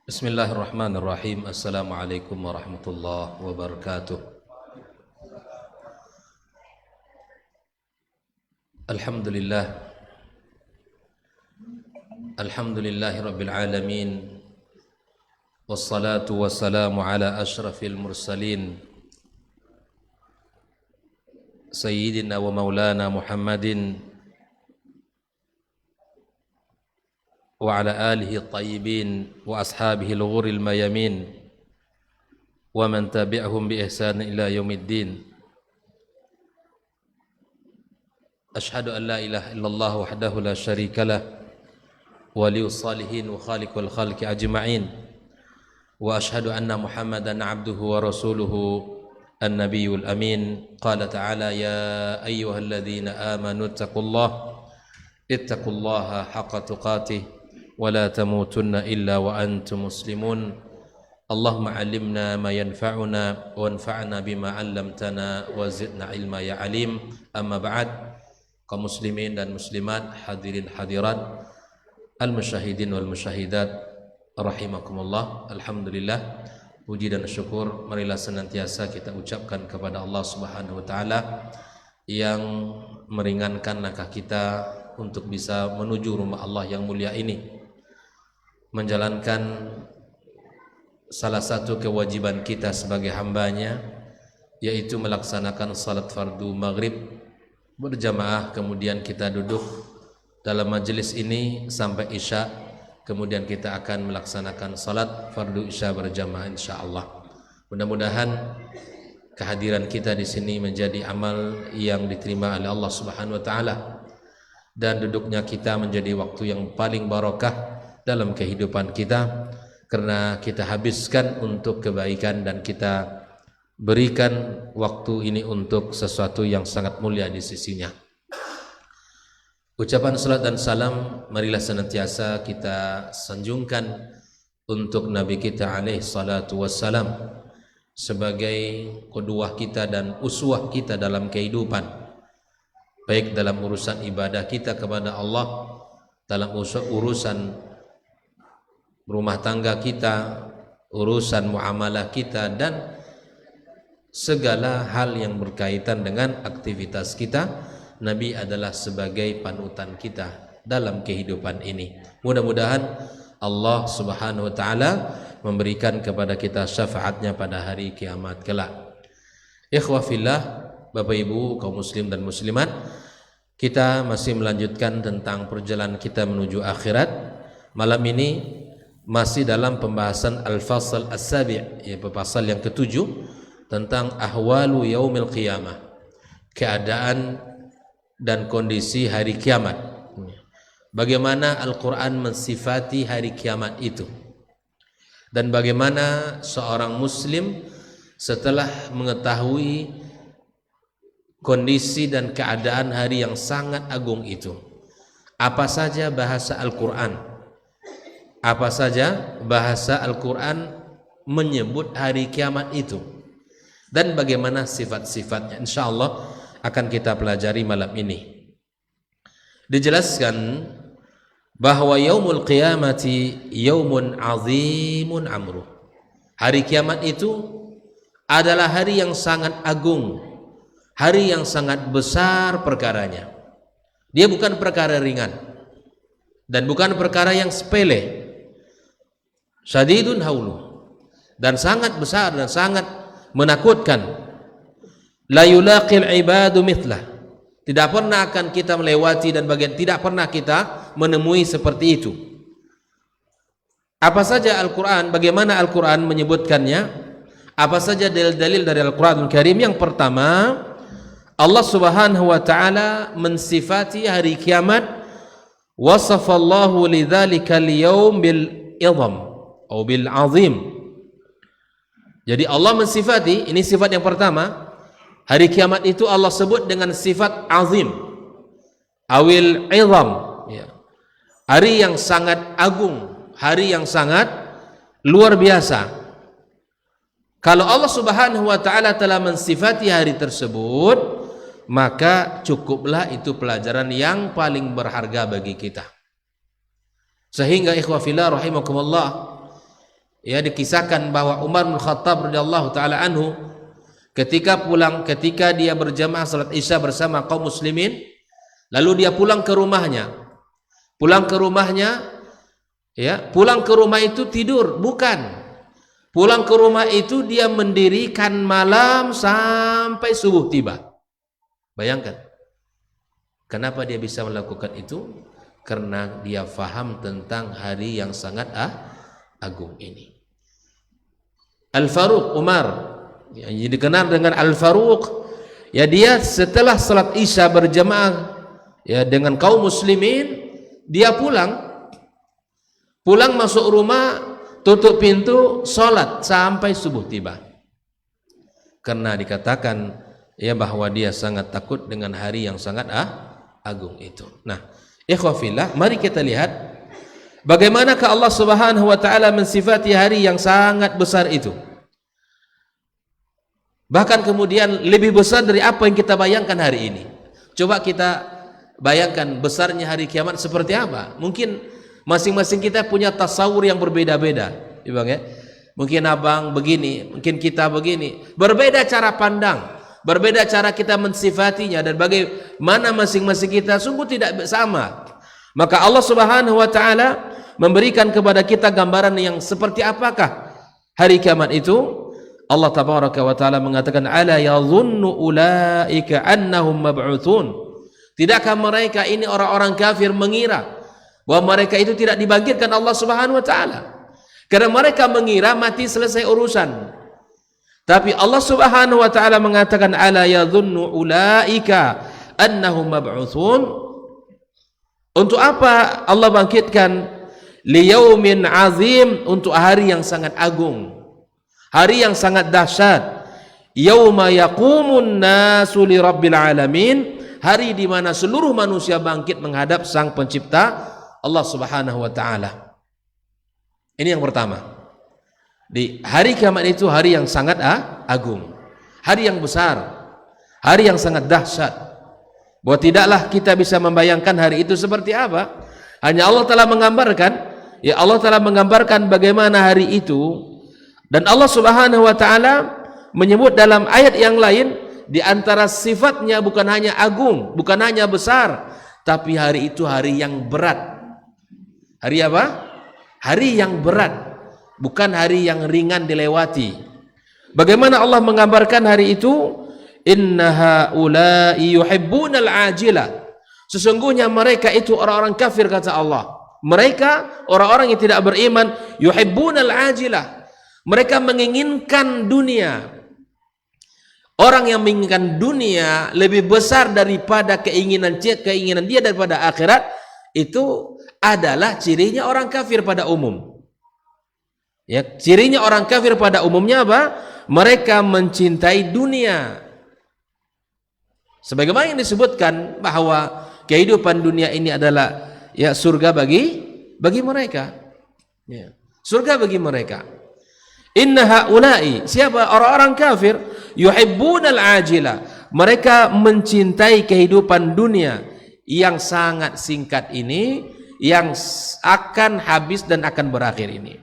Bismillahirrahmanirrahim. Assalamualaikum warahmatullahi wabarakatuh. Alhamdulillah. Alhamdulillahi rabbil alamin. Wassalatu wassalamu ala ashrafil mursalin Sayyidina wa maulana Muhammadin wa ala alihi at-tayyibin wa ashabihi al-ghuril mayamin wa man tabi'ahum bi ihsan ila yaumiddin. Ashhadu an la ilaha illallah wahdahu la syarika lah waliyus salihin wa khaliqul khalqi ajma'in wa ashhadu anna Muhammadan abduhu wa rasuluhu an-nabiyyul amin. Qala ta'ala ya ayyuhalladzina amanu ittaqullaha haqqa tuqatih wa la tamutunna illa wa antum muslimun. Allahumma 'allimna ma yanfa'una wanfa'na bima 'allamtana wa zidna ilma ya alim. Amma ba'd. Kaum muslimin dan muslimat, hadirin hadirat, al-musyahidin wal musyahidat rahimakumullah. Alhamdulillah, puji dan syukur marilah senantiasa kita ucapkan kepada Allah Subhanahu wa taala yang meringankan langkah kita untuk bisa menuju rumah Allah yang mulia ini, menjalankan salah satu kewajiban kita sebagai hambanya, yaitu melaksanakan salat fardu maghrib berjamaah. Kemudian kita duduk dalam majelis ini sampai isya, kemudian kita akan melaksanakan salat fardu isya berjamaah insyaallah. Mudah-mudahan kehadiran kita di sini menjadi amal yang diterima oleh Allah Subhanahu wa taala, dan duduknya kita menjadi waktu yang paling barokah dalam kehidupan kita, karena kita habiskan untuk kebaikan dan kita berikan waktu ini untuk sesuatu yang sangat mulia di sisinya. Ucapan salat dan salam marilah senantiasa kita sanjungkan untuk Nabi kita alaihi salatu wassalam sebagai qudwah kita dan uswah kita dalam kehidupan, baik dalam urusan ibadah kita kepada Allah, dalam urusan rumah tangga kita, urusan muamalah kita, dan segala hal yang berkaitan dengan aktivitas kita. Nabi adalah sebagai panutan kita dalam kehidupan ini. Mudah-mudahan Allah Subhanahu wa taala memberikan kepada kita syafaatnya pada hari kiamat kelak. Ikhwah fillah, Bapak Ibu kaum muslim dan muslimat, kita masih melanjutkan tentang perjalanan kita menuju akhirat. Malam ini masih dalam pembahasan al-fasal as-sabi', yaitu pasal yang ketujuh tentang ahwalu yaumil qiyamah, keadaan dan kondisi hari kiamat. Bagaimana Al-Quran mensifati hari kiamat itu, dan bagaimana seorang muslim setelah mengetahui kondisi dan keadaan hari yang sangat agung itu, apa saja bahasa Al-Quran, apa saja bahasa Al-Quran menyebut hari kiamat itu, dan bagaimana sifat-sifatnya, insyaallah akan kita pelajari malam ini. Dijelaskan bahwa yaumul qiyamati yaumun azimun amruh. Hari kiamat itu adalah hari yang sangat agung, hari yang sangat besar perkaranya. Dia bukan perkara ringan dan bukan perkara yang sepele. Syadidun haulu, dan sangat besar dan sangat menakutkan. La yulaqil ibadu mithlah, tidak pernah akan kita melewati dan tidak pernah kita menemui seperti itu. Apa saja Al-Quran, bagaimana Al-Quran menyebutkannya, apa saja dalil-dalil dari Al-Quranul Karim. Yang pertama, Allah Subhanahu wa taala mensifati hari kiamat, wasafallahu lidzalika al-yaum bil idham atau bil azim. Jadi Allah mensifati, ini sifat yang pertama, hari kiamat itu Allah sebut dengan sifat azim, awil izam, ya. Hari yang sangat agung, hari yang sangat luar biasa. Kalau Allah Subhanahu wa taala telah mensifati hari tersebut, maka cukuplah itu pelajaran yang paling berharga bagi kita. Sehingga ikhwah fillah rahimakumullah, Ya, dikisahkan bahwa Umar bin Khattab radhiyallahu taala anhu ketika dia berjamaah salat Isya bersama kaum muslimin, lalu dia pulang ke rumahnya. Pulang ke rumah itu tidur, bukan. Pulang ke rumah itu dia mendirikan malam sampai subuh tiba. Bayangkan. Kenapa dia bisa melakukan itu? Karena dia faham tentang hari yang sangat agung ini. Al-Faruq Umar, yang dikenal dengan Al-Faruq, ya, dia setelah salat Isya berjamaah ya dengan kaum muslimin, dia pulang masuk rumah, tutup pintu, salat sampai subuh tiba. Karena dikatakan ya bahwa dia sangat takut dengan hari yang sangat agung itu. Nah, ikhwafillah, mari kita lihat bagaimanakah Allah Subhanahu wa taala mensifati hari yang sangat besar itu. Bahkan kemudian lebih besar dari apa yang kita bayangkan hari ini. Coba kita bayangkan besarnya hari kiamat seperti apa. Mungkin masing-masing kita punya tasawur yang berbeda-beda, ya Bang ya. Mungkin abang begini, mungkin kita begini. Berbeda cara pandang, berbeda cara kita mensifatinya, dan bagaimana masing-masing kita sungguh tidak sama. Maka Allah Subhanahu wa taala memberikan kepada kita gambaran yang seperti apakah hari kiamat itu. Allah tabaraka wa taala mengatakan, ala yadhunnu ulaika annahum mab'utsun. Tidakkah mereka ini orang-orang kafir mengira bahwa mereka itu tidak dibangkitkan Allah Subhanahu wa taala? Karena mereka mengira mati selesai urusan. Tapi Allah Subhanahu wa taala mengatakan, ala yadhunnu ulaika annahum mab'utsun. Untuk apa Allah bangkitkan? Liyaumin azim, untuk hari yang sangat agung, hari yang sangat dahsyat. Yauma yaqumun nasu li rabbil alamin, hari di mana seluruh manusia bangkit menghadap Sang Pencipta Allah Subhanahu wa taala. Ini yang pertama. Di hari kiamat itu hari yang sangat agung, hari yang besar, hari yang sangat dahsyat. Bahwa tidaklah kita bisa membayangkan hari itu seperti apa. Hanya Allah telah menggambarkan, ya Allah telah menggambarkan bagaimana hari itu. Dan Allah Subhanahu wa taala menyebut dalam ayat yang lain, di antara sifatnya bukan hanya agung, bukan hanya besar, tapi hari itu hari yang berat. Hari apa? Hari yang berat, bukan hari yang ringan dilewati. Bagaimana Allah menggambarkan hari itu? Inna haula'i yuhibbunal ajilah. Sesungguhnya mereka itu orang-orang kafir, kata Allah. Mereka orang-orang yang tidak beriman, yuhibbunal ajilah. Mereka menginginkan dunia. Orang yang menginginkan dunia lebih besar daripada keinginan dia daripada akhirat, itu adalah cirinya orang kafir pada umum. Ya, cirinya orang kafir pada umumnya apa? Mereka mencintai dunia. Sebagaimana yang disebutkan bahwa kehidupan dunia ini adalah ya surga bagi mereka. Ya, surga bagi mereka. Inna haula'i, siapa? Orang-orang kafir, yuhibbunal ajila. Mereka mencintai kehidupan dunia yang sangat singkat ini, yang akan habis dan akan berakhir ini.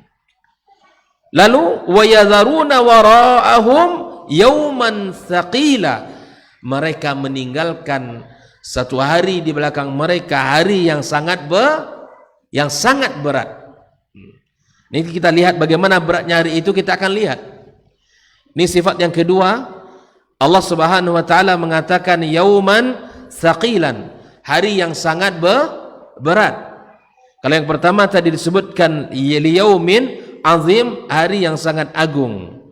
Lalu wayadharuna wara'ahum yauman thaqila. Mereka meninggalkan satu hari di belakang mereka, hari yang sangat berat. Ini kita lihat bagaimana beratnya hari itu, kita akan lihat. Ini sifat yang kedua. Allah Subhanahu wa taala mengatakan yauman tsaqilan, hari yang sangat berat. Kalau yang pertama tadi disebutkan yaumin azim, hari yang sangat agung.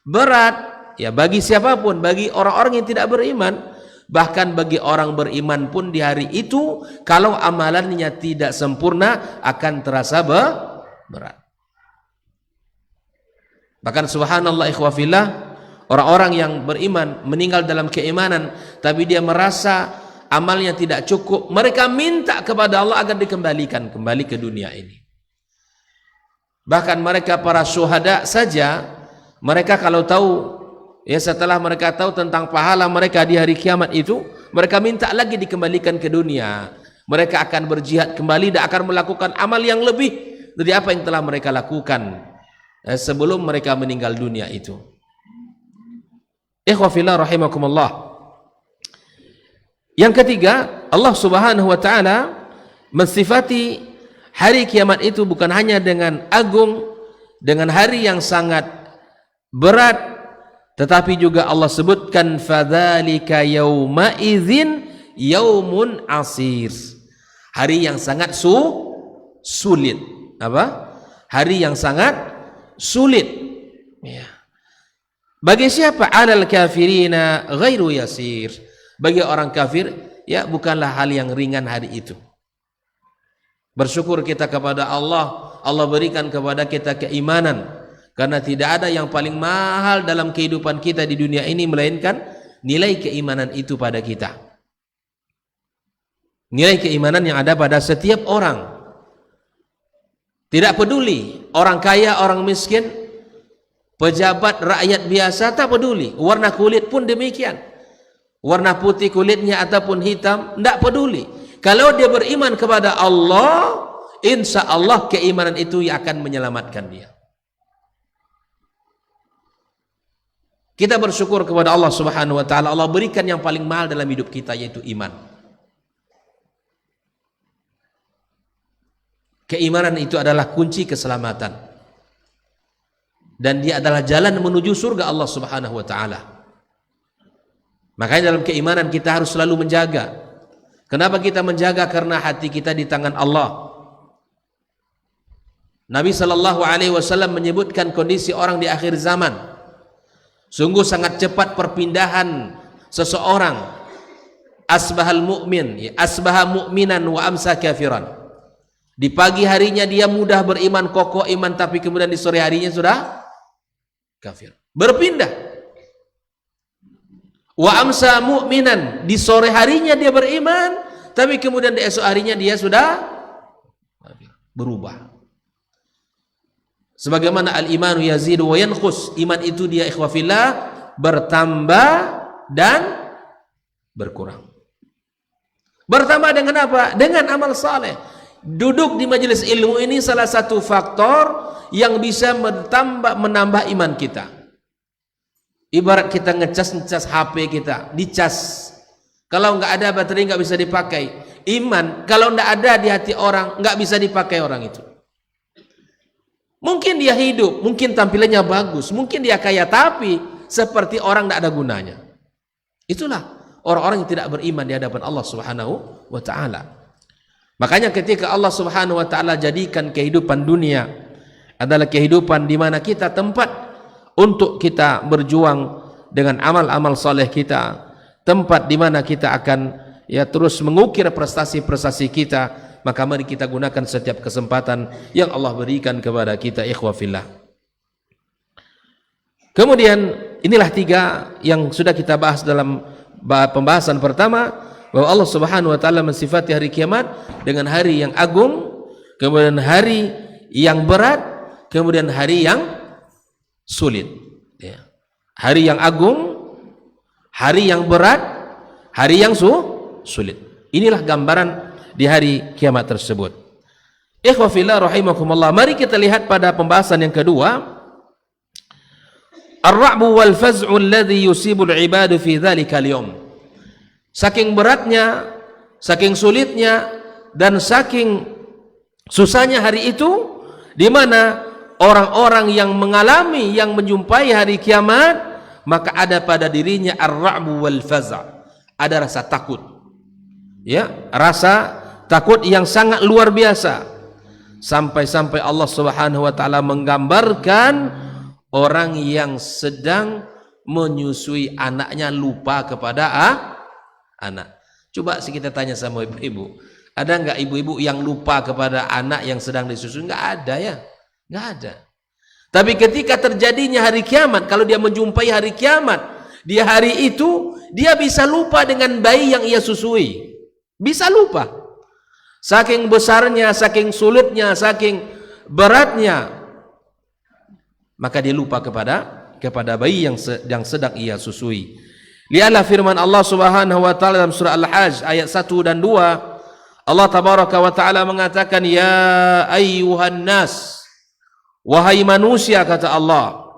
Berat ya bagi siapapun, bagi orang-orang yang tidak beriman. Bahkan bagi orang beriman pun di hari itu, kalau amalannya tidak sempurna, akan terasa berat. Bahkan subhanallah ikhwafillah, orang-orang yang beriman meninggal dalam keimanan, tapi dia merasa amalnya tidak cukup, mereka minta kepada Allah agar dikembalikan kembali ke dunia ini. Bahkan mereka para syuhada saja, mereka kalau tahu, ya setelah mereka tahu tentang pahala mereka di hari kiamat itu, mereka minta lagi dikembalikan ke dunia. Mereka akan berjihad kembali dan akan melakukan amal yang lebih dari apa yang telah mereka lakukan. sebelum mereka meninggal dunia itu. Ikhwah fillah rahimakumullah. Yang ketiga, Allah Subhanahu wa taala mensifati hari kiamat itu bukan hanya dengan agung, dengan hari yang sangat berat, tetapi juga Allah sebutkan fadzalika yauma idzin yaumun asir. Hari yang sangat sulit. Apa? Hari yang sangat sulit. Ya. Bagi siapa? Alal kafirina ghairu yasir. Bagi orang kafir, ya bukanlah hal yang ringan hari itu. Bersyukur kita kepada Allah, Allah berikan kepada kita keimanan, karena tidak ada yang paling mahal dalam kehidupan kita di dunia ini melainkan nilai keimanan itu pada kita. Nilai keimanan yang ada pada setiap orang. Tidak peduli orang kaya, orang miskin, pejabat, rakyat biasa, tak peduli. Warna kulit pun demikian. Warna putih kulitnya ataupun hitam, tidak peduli. Kalau dia beriman kepada Allah, insya Allah keimanan itu yang akan menyelamatkan dia. Kita bersyukur kepada Allah Subhanahu wa taala, Allah berikan yang paling mahal dalam hidup kita, yaitu iman. Keimanan itu adalah kunci keselamatan, dan dia adalah jalan menuju surga Allah Subhanahu wa taala. Makanya dalam keimanan kita harus selalu menjaga. Kenapa kita menjaga? Karena hati kita di tangan Allah. Nabi sallallahu alaihi wasallam menyebutkan kondisi orang di akhir zaman. Sungguh sangat cepat perpindahan seseorang. Asbahal mu'min, asbaha mu'minan wa amsa kafiran. Di pagi harinya dia mudah beriman, kokoh iman, tapi kemudian di sore harinya sudah kafir. Berpindah. Wa amsa mu'minan, di sore harinya dia beriman, tapi kemudian di esok harinya dia sudah berubah. Sebagaimana al-imanu yazidu wa yanqus, iman itu dia ikhwah fillah bertambah dan berkurang. Bertambah dengan apa? Dengan amal saleh. Duduk di majelis ilmu ini salah satu faktor yang bisa menambah iman kita. Ibarat kita ngecas HP kita, dicas. Kalau nggak ada baterai nggak bisa dipakai. Iman kalau nggak ada di hati orang nggak bisa dipakai orang itu. Mungkin dia hidup, mungkin tampilannya bagus, mungkin dia kaya, tapi seperti orang nggak ada gunanya. Itulah orang-orang yang tidak beriman di hadapan Allah Subhanahu wa taala. Makanya ketika Allah Subhanahu wa taala jadikan kehidupan dunia adalah kehidupan di mana kita tempat untuk kita berjuang dengan amal-amal soleh kita, tempat di mana kita akan ya terus mengukir prestasi-prestasi kita, maka mari kita gunakan setiap kesempatan yang Allah berikan kepada kita, ikhwah fillah. Kemudian inilah tiga yang sudah kita bahas dalam pembahasan pertama, bahwa Allah Subhanahu wa taala mensifati hari kiamat dengan hari yang agung, kemudian hari yang berat, kemudian hari yang sulit, ya. Hari yang agung, hari yang berat, hari yang sulit. Inilah gambaran di hari kiamat tersebut. Ikhwah fillah rahimakumullah. Mari kita lihat pada pembahasan yang kedua, ar-ra'bu wal faz'u alladhi yusibul ibadu fi dzalikal yawm. Saking beratnya, saking sulitnya, dan saking susahnya hari itu, di mana orang-orang yang mengalami, yang menjumpai hari kiamat, maka ada pada dirinya ar-ra'bu wal faza', ada rasa takut, ya, rasa takut yang sangat luar biasa, sampai-sampai Allah Subhanahu wa taala menggambarkan orang yang sedang menyusui anaknya lupa kepada anak. Coba sih kita tanya sama ibu-ibu, ada nggak ibu-ibu yang lupa kepada anak yang sedang disusui? Nggak ada, ya. Nggak ada. Tapi ketika terjadinya hari kiamat, kalau dia menjumpai hari kiamat, di hari itu dia bisa lupa dengan bayi yang ia susui. Bisa lupa. Saking besarnya, saking sulitnya, saking beratnya, maka dia lupa kepada bayi yang sedang ia susui. Lihatlah firman Allah Subhanahu wa taala dalam surah Al-Hajj ayat 1 dan 2. Allah tabaraka wa taala mengatakan, ya ayyuhan nas, Wahai manusia, kata Allah,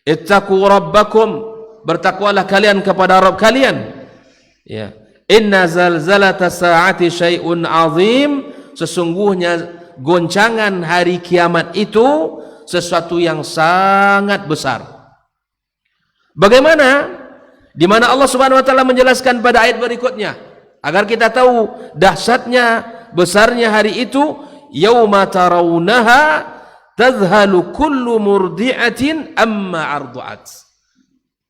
ittaqu rabbakum, bertakwalah kalian kepada Rabb kalian. Ya. Inna zalzalata sa'ati syai'un azim, sesungguhnya goncangan hari kiamat itu sesuatu yang sangat besar. Bagaimana? Di mana Allah Subhanahu wa taala menjelaskan pada ayat berikutnya agar kita tahu dahsyatnya, besarnya hari itu, yauma tarawunaha tadhhalu kullu murdi'atin amma arda'at.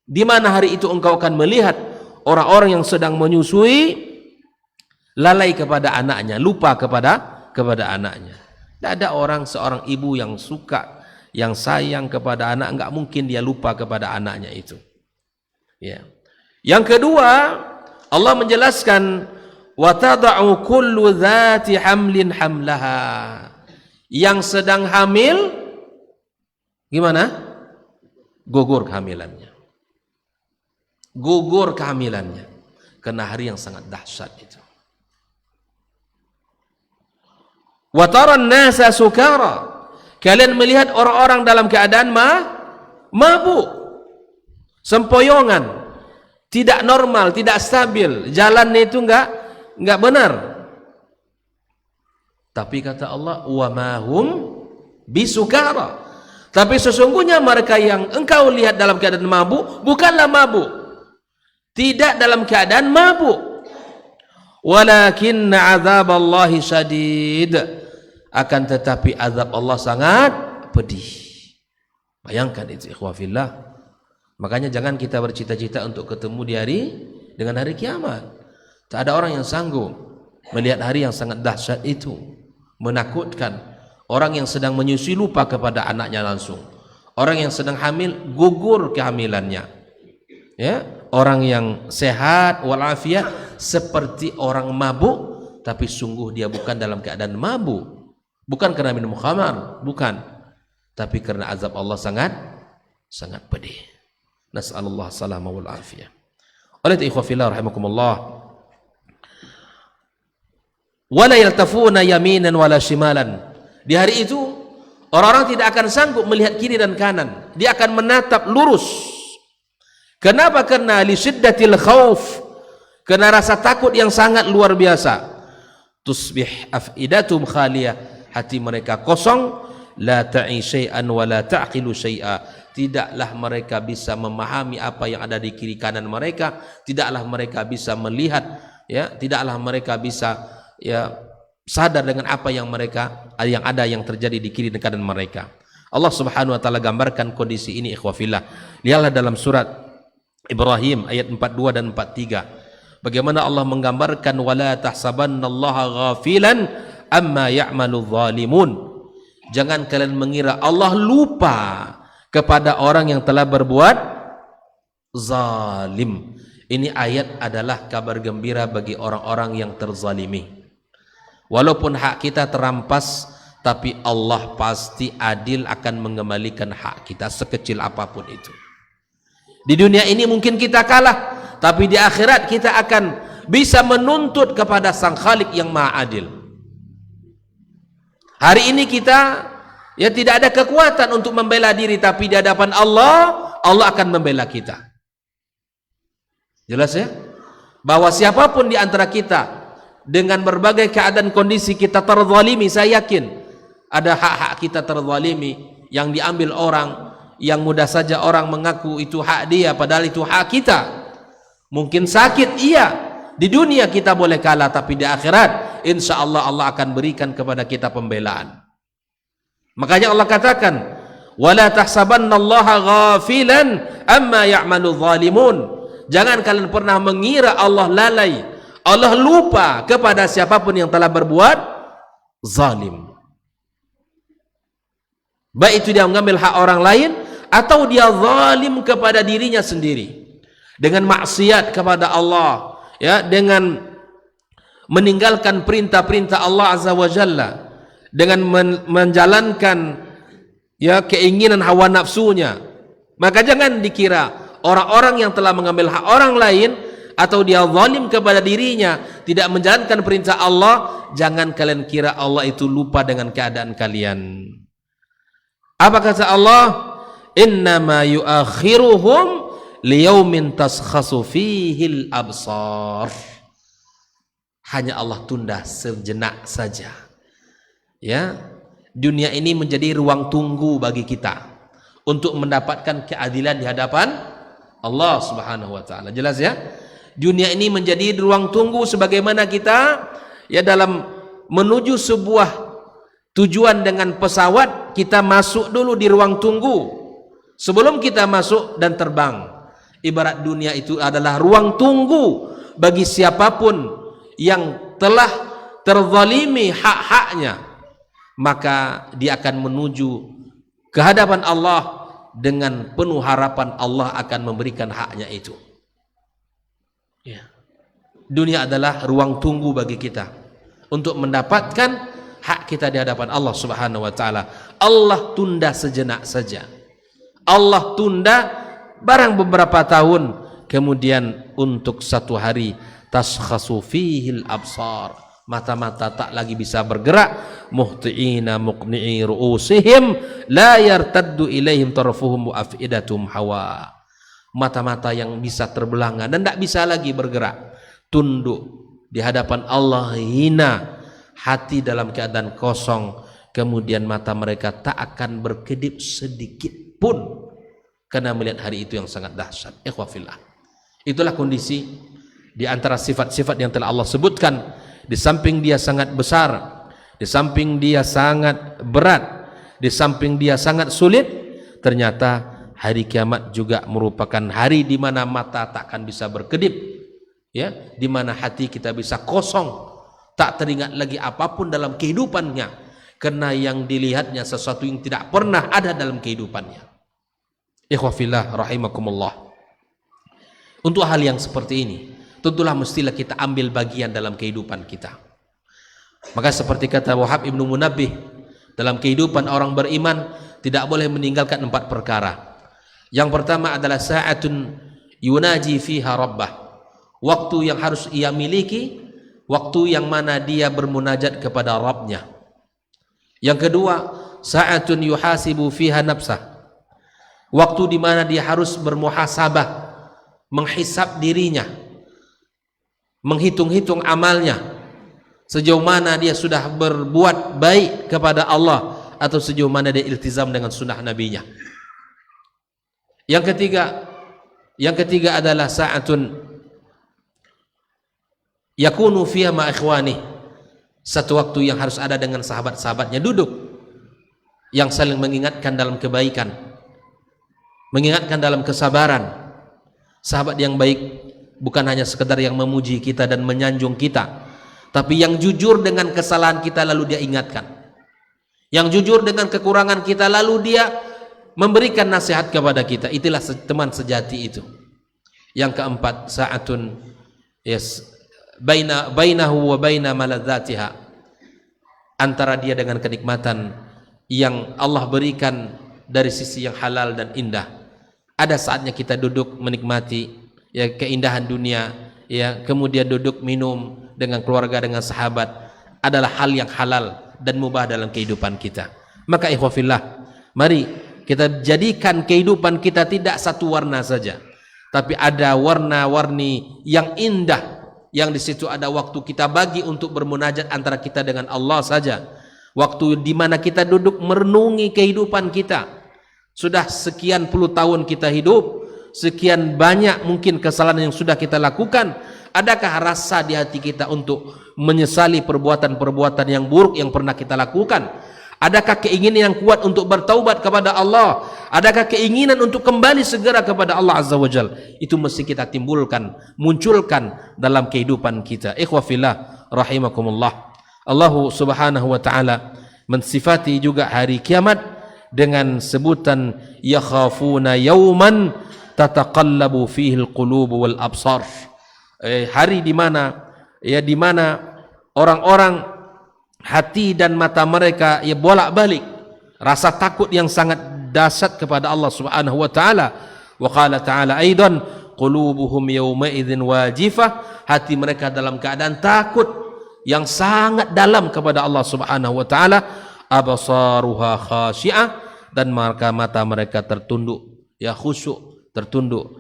Di mana hari itu engkau akan melihat orang-orang yang sedang menyusui lalai kepada anaknya, lupa kepada anaknya. Tidak ada seorang ibu yang suka, yang sayang kepada anak, enggak mungkin dia lupa kepada anaknya itu. Ya. Yang kedua, Allah menjelaskan wa tad'u kullu dzati hamlin hamlaha. Yang sedang hamil gimana? Gugur kehamilannya. Gugur kehamilannya karena hari yang sangat dahsyat itu. Wa taran nasa sukara. Kalian melihat orang-orang dalam keadaan mabuk, sempoyongan, tidak normal, tidak stabil, jalannya itu enggak benar. Tapi kata Allah, wa ma hum bisukara. Tapi sesungguhnya mereka yang engkau lihat dalam keadaan mabuk bukanlah mabuk. Tidak dalam keadaan mabuk. Walakinna azaballahi syadid. Akan tetapi azab Allah sangat pedih. Bayangkan itu, ikhwah fillah. Makanya jangan kita bercita-cita untuk ketemu di dengan hari kiamat. Tak ada orang yang sanggup melihat hari yang sangat dahsyat itu, menakutkan. Orang yang sedang menyusui lupa kepada anaknya langsung. Orang yang sedang hamil gugur kehamilannya. Ya, orang yang sehat walafiat seperti orang mabuk, tapi sungguh dia bukan dalam keadaan mabuk. Bukan karena minum khamar, bukan. Tapi karena azab Allah sangat pedih. Nas'alullah salama wal afiyah. Oleh itu ikhwah fillah rahimakumullah, wala yaltafuna yaminan wala shimalan. Di hari itu orang-orang tidak akan sanggup melihat kiri dan kanan. Dia akan menatap lurus. Kenapa? Karena li syiddatil khauf, karena rasa takut yang sangat luar biasa. Tusbih afidatum khaliyah, hati mereka kosong. La ta'i syai'an wa la ta'qilu syai'a. Tidaklah mereka bisa memahami apa yang ada di kiri kanan mereka, tidaklah mereka bisa melihat, ya, tidaklah mereka bisa, ya, sadar dengan apa yang ada yang terjadi di kiri dan kanan mereka. Allah Subhanahu wa taala gambarkan kondisi ini, ikhwah fillah. Lihatlah dalam surat Ibrahim ayat 42 dan 43. Bagaimana Allah menggambarkan wala tahsabannallaha ghafilan amma ya'malu zalimun. Jangan kalian mengira Allah lupa kepada orang yang telah berbuat zalim. Ini ayat adalah kabar gembira bagi orang-orang yang terzalimi. Walaupun hak kita terampas, tapi Allah pasti adil akan mengembalikan hak kita sekecil apapun itu. Di dunia ini mungkin kita kalah, tapi di akhirat kita akan bisa menuntut kepada Sang Khalik yang Maha Adil. Hari ini kita, ya, tidak ada kekuatan untuk membela diri, tapi di hadapan Allah, Allah akan membela kita. Jelas ya? Bahwa siapapun di antara kita dengan berbagai keadaan kondisi kita terzalimi, saya yakin ada hak-hak kita terzalimi yang diambil orang, yang mudah saja orang mengaku itu hak dia padahal itu hak kita. Mungkin sakit, iya. Di dunia kita boleh kalah, tapi di akhirat insya Allah Allah akan berikan kepada kita pembelaan. Makanya Allah katakan, wala tahsabannallaha ghafilan amma ya'malu zalimun. Jangan kalian pernah mengira Allah lalai, Allah lupa kepada siapapun yang telah berbuat zalim. Baik itu dia mengambil hak orang lain atau dia zalim kepada dirinya sendiri dengan maksiat kepada Allah, ya, dengan meninggalkan perintah-perintah Allah Azza wa Jalla, dengan menjalankan, ya, keinginan hawa nafsunya. Maka jangan dikira orang-orang yang telah mengambil hak orang lain atau dia zalim kepada dirinya, tidak menjalankan perintah Allah, jangan kalian kira Allah itu lupa dengan keadaan kalian. Apa kata Allah? Innama yuakhiruhum liyaumin taskhasu fihil absar. Hanya Allah tunda sejenak saja. Ya, dunia ini menjadi ruang tunggu bagi kita untuk mendapatkan keadilan di hadapan Allah Subhanahu wa taala. Jelas ya? Dunia ini menjadi ruang tunggu sebagaimana kita ya dalam menuju sebuah tujuan dengan pesawat, kita masuk dulu di ruang tunggu sebelum kita masuk dan terbang. Ibarat dunia itu adalah ruang tunggu bagi siapapun yang telah terzalimi hak-haknya, maka dia akan menuju ke hadapan Allah dengan penuh harapan Allah akan memberikan haknya itu. Ya. Dunia adalah ruang tunggu bagi kita untuk mendapatkan hak kita di hadapan Allah Subhanahu wa taala. Allah tunda sejenak saja. Allah tunda barang beberapa tahun, kemudian untuk satu hari taskhasu fihil absar, mata-mata tak lagi bisa bergerak, muhtiina muqni'i ru'usihim la yartaddu ilaihim tarfuhum wa afidatum hawa. Mata-mata yang bisa terbelanga dan tak bisa lagi bergerak, tunduk di hadapan Allah, hina, hati dalam keadaan kosong, kemudian mata mereka tak akan berkedip sedikit pun karena melihat hari itu yang sangat dahsyat. Ikhwafillah, itulah kondisi di antara sifat-sifat yang telah Allah sebutkan. Di samping dia sangat besar, di samping dia sangat berat, di samping dia sangat sulit, ternyata hari kiamat juga merupakan hari di mana mata tak akan bisa berkedip, ya, di mana hati kita bisa kosong, tak teringat lagi apapun dalam kehidupannya, karena yang dilihatnya sesuatu yang tidak pernah ada dalam kehidupannya. Ikhwafillah rahimakumullah. Untuk hal yang seperti ini tentulah mestilah kita ambil bagian dalam kehidupan kita. Maka seperti kata Wahab ibnu Munabbih, dalam kehidupan orang beriman tidak boleh meninggalkan 4 perkara. Yang pertama adalah sa'atun yunaji fiha rabbah, waktu yang harus ia miliki, waktu yang mana dia bermunajat kepada Rabbnya. Yang kedua, sa'atun yuhasibu fiha nafsah, waktu di mana dia harus bermuhasabah, menghisab dirinya, menghitung-hitung amalnya, sejauh mana dia sudah berbuat baik kepada Allah atau sejauh mana dia iltizam dengan sunnah nabinya. Yang ketiga adalah sa'atun yakunu fiha ma ikhwani, satu waktu yang harus ada dengan sahabat-sahabatnya, duduk yang saling mengingatkan dalam kebaikan, mengingatkan dalam kesabaran. Sahabat yang baik bukan hanya sekedar yang memuji kita dan menyanjung kita, tapi yang jujur dengan kesalahan kita lalu dia ingatkan, yang jujur dengan kekurangan kita lalu dia memberikan nasihat kepada kita. Itulah teman sejati itu. Yang keempat, sa'atun bainahu wa baina maladzatiha, antara dia dengan kenikmatan yang Allah berikan dari sisi yang halal dan indah. Ada saatnya kita duduk menikmati ya keindahan dunia, ya, kemudian duduk minum dengan keluarga, dengan sahabat, adalah hal yang halal dan mubah dalam kehidupan kita. Maka ikhwafillah, mari kita jadikan kehidupan kita tidak satu warna saja, tapi ada warna-warni yang indah, yang di situ ada waktu kita bagi untuk bermunajat antara kita dengan Allah saja, waktu di mana kita duduk merenungi kehidupan kita. Sudah sekian puluh tahun kita hidup, sekian banyak mungkin kesalahan yang sudah kita lakukan. Adakah rasa di hati kita untuk menyesali perbuatan-perbuatan yang buruk yang pernah kita lakukan? Adakah keinginan yang kuat untuk bertaubat kepada Allah? Adakah keinginan untuk kembali segera kepada Allah Azza wa Jal? Itu mesti kita timbulkan, munculkan dalam kehidupan kita. Ikhwafillah rahimakumullah. Allah Subhanahu wa taala mensifati juga hari kiamat dengan sebutan yakhafuna yauman tataqallabu fihi alqulub wal absar. Hari di mana orang-orang hati dan mata mereka bolak-balik, rasa takut yang sangat dahsyat kepada Allah Subhanahu wa taala. Wa qala ta'ala aidan qulubuhum yawma idzin wajifah, hati mereka dalam keadaan takut yang sangat dalam kepada Allah Subhanahu wa taala. Absaruha khashi'ah, dan mata mereka tertunduk, ya khusyuk, tertunduk,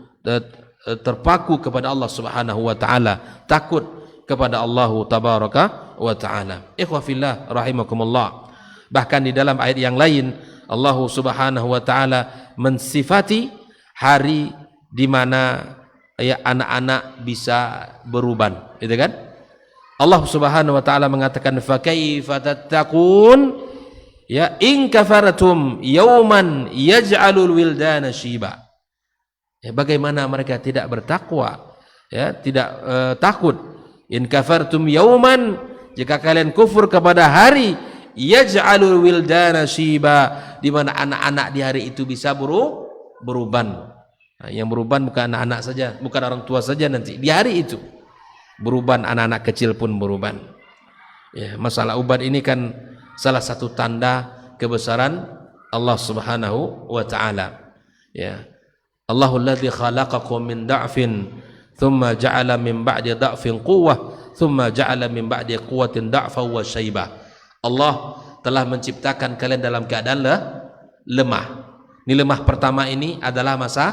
terpaku kepada Allah Subhanahu wa taala, takut kepada Allah tabaraka wa taala. Ikhwah fillah rahimakumullah. Bahkan di dalam ayat yang lain Allah Subhanahu wa taala mensifati hari di mana ya anak-anak bisa beruban, gitu kan? Allah Subhanahu wa taala mengatakan fa kaifa tattaqun ya in kafartum yauman yaj'alul wildana shiba. Ya, bagaimana mereka tidak bertakwa, ya, tidak takut. In kafartum yauman, jika kalian kufur kepada hari yaj'alul wildana shiba, di mana anak-anak di hari itu bisa beruban. Nah, yang beruban bukan anak-anak saja, bukan orang tua saja, nanti di hari itu beruban, anak-anak kecil pun beruban. Ya, masalah uban ini kan salah satu tanda kebesaran Allah Subhanahu wa taala. Ya. Allahul ladzi khalaqakum min da'fin thumma ja'ala min ba'di da'fin quwwah thumma ja'ala min ba'di quwwatin da'fa wa syaibah. Allah telah menciptakan kalian dalam keadaan lemah. Ini lemah pertama ini adalah masa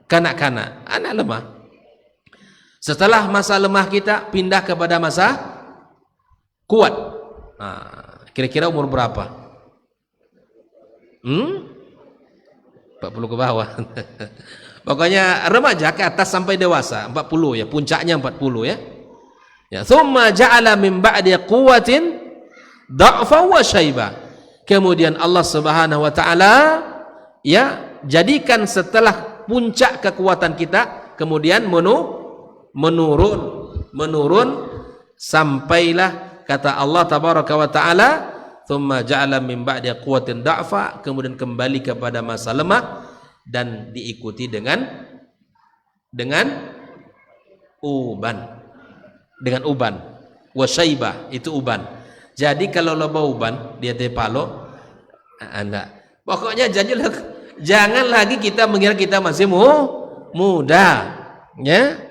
kanak-kanak, anak lemah. Setelah masa lemah kita pindah kepada masa kuat. Nah, kira-kira umur berapa? 40 ke bawah. Pokoknya remaja ke atas sampai dewasa 40 ya, puncaknya 40 ya. Ya, thumma ja'ala min ba'di quwwatin dha'fa wa syaiba. Kemudian Allah Subhanahu wa taala ya jadikan setelah puncak kekuatan kita kemudian menurun sampailah kata Allah tabaraka wa taala thumma ja'ala min ba'di quwwatin dha'fa, kemudian kembali kepada masa lemah dan diikuti dengan uban wasyaiba, itu uban. Jadi kalau loba uban dia tepalo anda pokoknya jangan lagi kita mengira kita masih muda ya,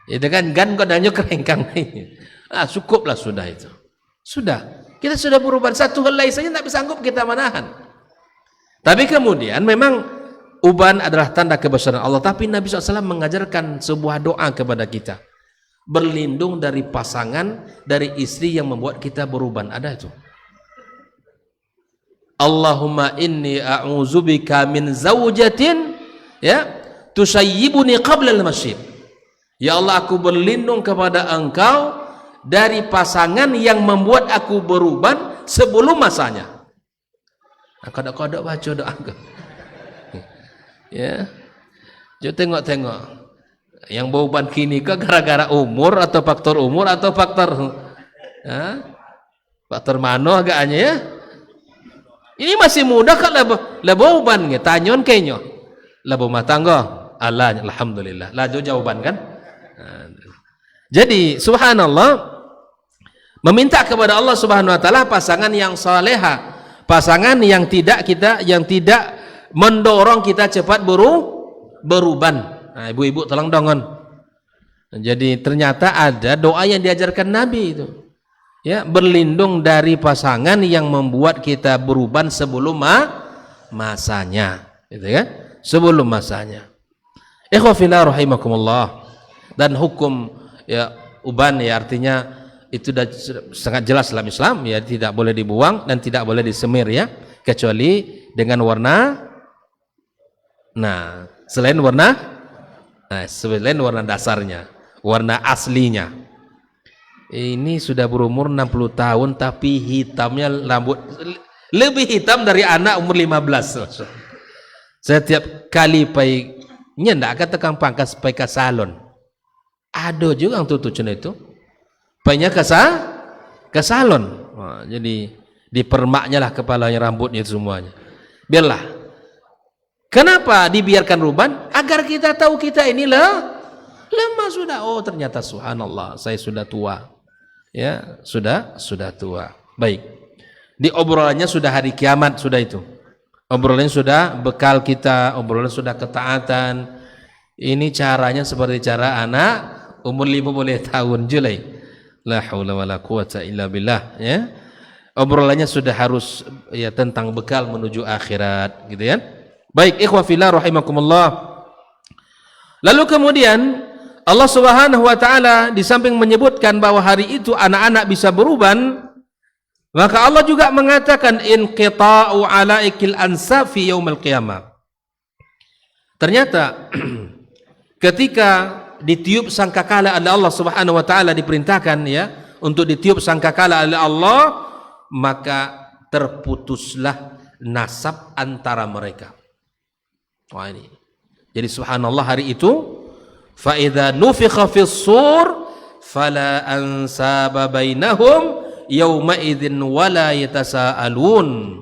itu kan kodanya kerengkang ini. Cukuplah sudah itu, sudah kita sudah beruban, satu helai saja tak bisa sanggup kita menahan. Tapi kemudian memang uban adalah tanda kebesaran Allah, tapi Nabi SAW mengajarkan sebuah doa kepada kita, berlindung dari pasangan, dari istri yang membuat kita beruban. Ada itu, Allahumma inni a'udzubika min zawjatin ya tusayyibuni qabla al-masyib. Ya Allah, aku berlindung kepada engkau dari pasangan yang membuat aku beruban sebelum masanya. Kodok-kodok baca doa ya, jadi tengok yang beruban kini ke gara-gara umur atau faktor umur atau faktor mana agaknya ya. Ini masih muda kok lebo uban nge tanyon kenyo lebo matanggo Allah alhamdulillah laju jawaban kan. Jadi subhanallah, meminta kepada Allah Subhanahu wa taala pasangan yang saleha, pasangan yang tidak mendorong kita cepat beruban. Nah, ibu-ibu tolong dongon. Jadi ternyata ada doa yang diajarkan Nabi itu. Ya, berlindung dari pasangan yang membuat kita beruban sebelum masanya, gitu kan? Sebelum masanya. Ikhwah fillah rahimakumullah. Dan hukum ya uban ya artinya itu sudah sangat jelas dalam Islam ya, tidak boleh dibuang dan tidak boleh disemir ya, kecuali dengan warna selain warna dasarnya, warna aslinya. Ini sudah berumur 60 tahun tapi hitamnya rambut lebih hitam dari anak umur 15. Setiap kali painya ndak akan tekan pangkas pai ke salon. Ada juga yang tutucun itu. Painya ke salon. Jadi dipermaknya lah kepalanya, rambutnya semuanya. Biarlah. Kenapa dibiarkan ruban? Agar kita tahu kita ini lemah sudah. Oh, ternyata subhanallah, saya sudah tua. Ya, sudah tua. Baik. Di obrolannya sudah hari kiamat, sudah itu. Obrolannya sudah bekal kita, obrolan sudah ketaatan. Ini caranya seperti cara anak umur 50 tahun Julai. La haula wala quwata illa billah ya. obrolannya sudah harus ya tentang bekal menuju akhirat, gitu ya. Baik, ikhwah fillah rahimakumullah. Lalu kemudian Allah Subhanahu wa taala di samping menyebutkan bahwa hari itu anak-anak bisa beruban, maka Allah juga mengatakan inqita'u alaikil ansab fi yaumil qiyamah. Ternyata ketika ditiup sangkakala oleh Allah Subhanahu wa taala, diperintahkan ya untuk ditiup sangkakala oleh Allah, maka terputuslah nasab antara mereka. Wah, ini. Jadi subhanallah, hari itu fa idza nufikha fis sur fala ansaba bainahum yauma idzin wala yatasaalun.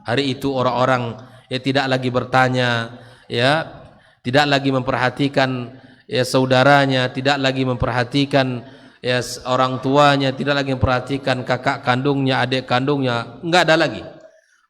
Hari itu orang-orang ya tidak lagi bertanya, ya tidak lagi memperhatikan ya saudaranya, tidak lagi memperhatikan ya orang tuanya, tidak lagi memperhatikan kakak kandungnya, adik kandungnya, enggak ada lagi.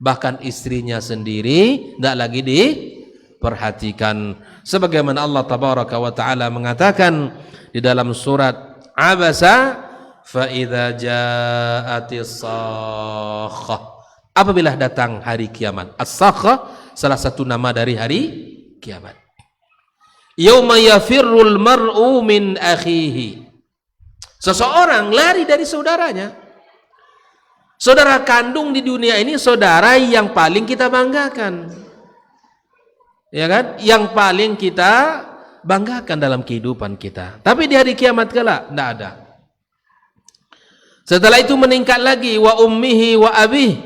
Bahkan istrinya sendiri tidak lagi diperhatikan. Sebagaimana Allah tabaraka wa taala mengatakan di dalam surat Abasa, fa idza ja'atis sakhah, apabila datang hari kiamat. As-sakhah salah satu nama dari hari kiamat. Yauma yafirrul mar'u min akhihi, seseorang lari dari saudaranya. Saudara kandung di dunia ini saudara yang paling kita banggakan, ya kan? Yang paling kita banggakan dalam kehidupan kita. Tapi di hari kiamat kelak tidak ada. Setelah itu meningkat lagi wa ummihi wa abih,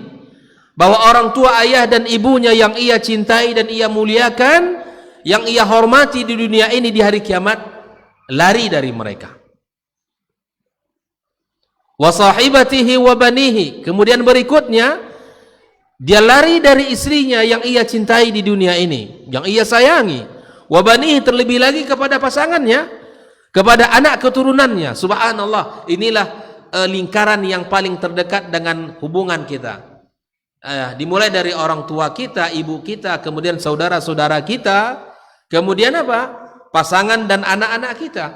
bahwa orang tua, ayah dan ibunya yang ia cintai dan ia muliakan, yang ia hormati di dunia ini, di hari kiamat lari dari mereka. Wa sahibatihi wa banihi, kemudian berikutnya dia lari dari istrinya yang ia cintai di dunia ini, yang ia sayangi. Wa banihi, terlebih lagi kepada pasangannya, kepada anak keturunannya. Subhanallah, inilah lingkaran yang paling terdekat dengan hubungan kita. Dimulai dari orang tua kita, ibu kita, kemudian saudara-saudara kita, kemudian apa? Pasangan dan anak-anak kita.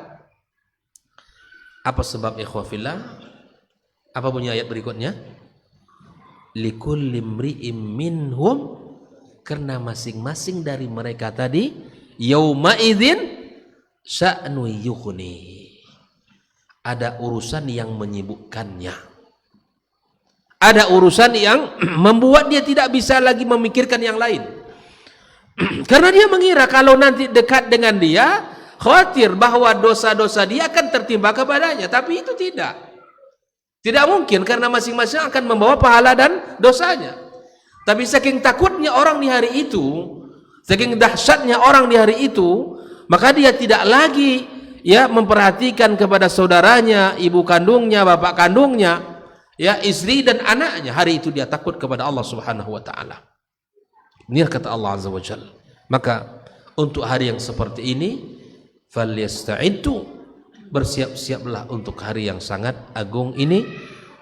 Apa sebab ikhwafillah? Apa bunyi ayat berikutnya? Likulli imri'im minhum, karena masing-masing dari mereka tadi yauma idzin sya'nu yughni, ada urusan yang menyibukkannya, ada urusan yang membuat dia tidak bisa lagi memikirkan yang lain. Karena dia mengira kalau nanti dekat dengan dia, khawatir bahwa dosa-dosa dia akan tertimpa kepadanya. Tapi itu tidak mungkin, karena masing-masing akan membawa pahala dan dosanya. Tapi saking takutnya orang di hari itu, saking dahsyatnya orang di hari itu, maka dia tidak lagi ya memperhatikan kepada saudaranya, ibu kandungnya, bapak kandungnya, ya istri dan anaknya. Hari itu dia takut kepada Allah Subhanahu wa taala. Ini kata Allah Azza wa Jalla. Maka untuk hari yang seperti ini, falyasta'iddu, bersiap-siaplah untuk hari yang sangat agung ini,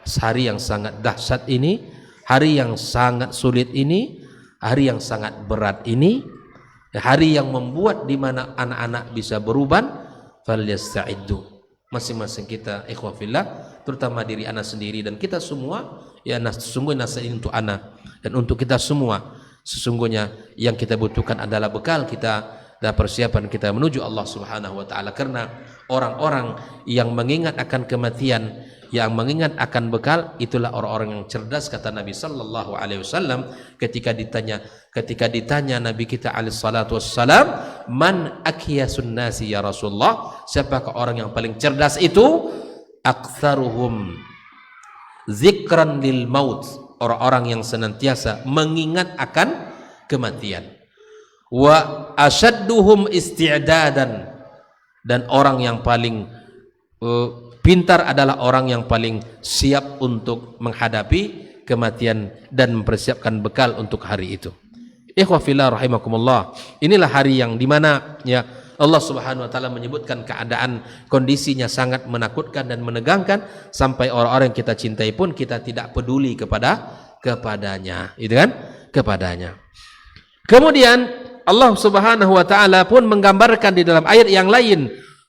hari yang sangat dahsyat ini, hari yang sangat sulit ini, hari yang sangat berat ini, hari yang membuat di mana anak-anak bisa beruban. Falyasta'iddu, masing-masing kita ikhwah fillah, terutama diri anak sendiri dan kita semua, ya sesungguhnya nasihat ini untuk anak dan untuk kita semua. Sesungguhnya yang kita butuhkan adalah bekal kita dan persiapan kita menuju Allah Subhanahu wa taala. Karena orang-orang yang mengingat akan kematian, yang mengingat akan bekal, itulah orang-orang yang cerdas, kata Nabi sallallahu alaihi wasallam ketika ditanya Nabi kita alaihi salatu wassalam, man akyasun nasi ya Rasulullah, siapakah orang yang paling cerdas itu? Aktsaruhum zikran lil maut, orang-orang yang senantiasa mengingat akan kematian. Wa asyadduhum isti'dadan, dan orang yang paling pintar adalah orang yang paling siap untuk menghadapi kematian dan mempersiapkan bekal untuk hari itu. Ikhwah fillah rahimakumullah, inilah hari yang dimana ya Allah Subhanahu wa taala menyebutkan keadaan kondisinya sangat menakutkan dan menegangkan, sampai orang-orang yang kita cintai pun kita tidak peduli kepadanya, itu kan? Kepadanya. Kemudian Allah Subhanahu wa taala pun menggambarkan di dalam ayat yang lain,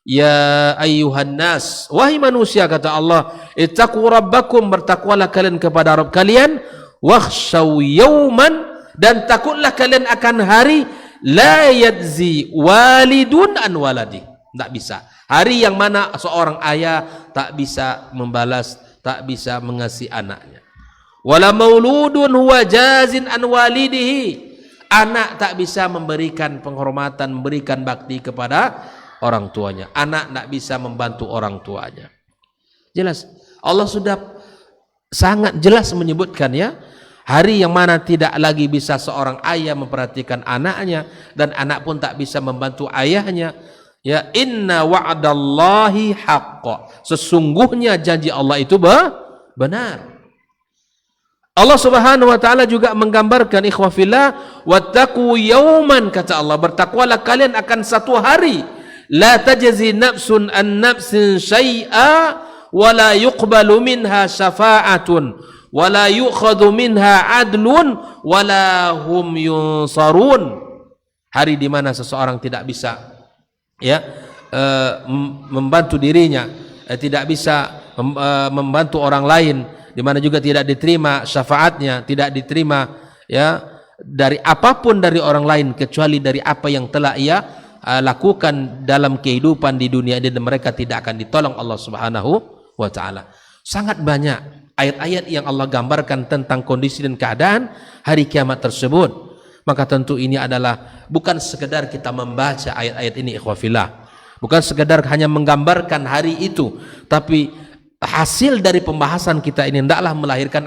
Ya ayyuhan nas, wahai manusia, kata Allah, ittaqu rabbakum, bertakwalah kalian kepada Rabb kalian, wakhshaw yawman, dan takutlah kalian akan hari la yajzi walidun an waladi. Tak bisa. Hari yang mana seorang ayah tak bisa membalas, tak bisa mengasihi anaknya. Wala mauludun huwa jazin an walidihi. Anak tak bisa memberikan penghormatan, memberikan bakti kepada orang tuanya. Anak tak bisa membantu orang tuanya. Jelas. Allah sudah sangat jelas menyebutkan, ya, hari yang mana tidak lagi bisa seorang ayah memperhatikan anaknya, dan anak pun tak bisa membantu ayahnya. Ya, inna wa'dallahi haqqa. Sesungguhnya janji Allah itu benar. Allah Subhanahu wa taala juga menggambarkan, ikhwah fillah, wattaqu yauman, kata Allah, bertakwalah kalian akan satu hari, la tajzi nafsun an nafsin syai'a wa la yuqbalu minha syafa'atun wa la yu'khadhu minha 'adlun wa la hum yunsarun. Hari di mana seseorang tidak bisa, ya, membantu dirinya, tidak bisa membantu orang lain, di mana juga tidak diterima syafaatnya, tidak diterima, ya, dari apapun dari orang lain kecuali dari apa yang telah ia lakukan dalam kehidupan di dunia ini, dan mereka tidak akan ditolong Allah Subhanahu wa taala. Sangat banyak ayat-ayat yang Allah gambarkan tentang kondisi dan keadaan hari kiamat tersebut. Maka tentu ini adalah bukan sekedar kita membaca ayat-ayat ini, ikhwah fillah, bukan sekedar hanya menggambarkan hari itu, tapi hasil dari pembahasan kita ini hendaklah melahirkan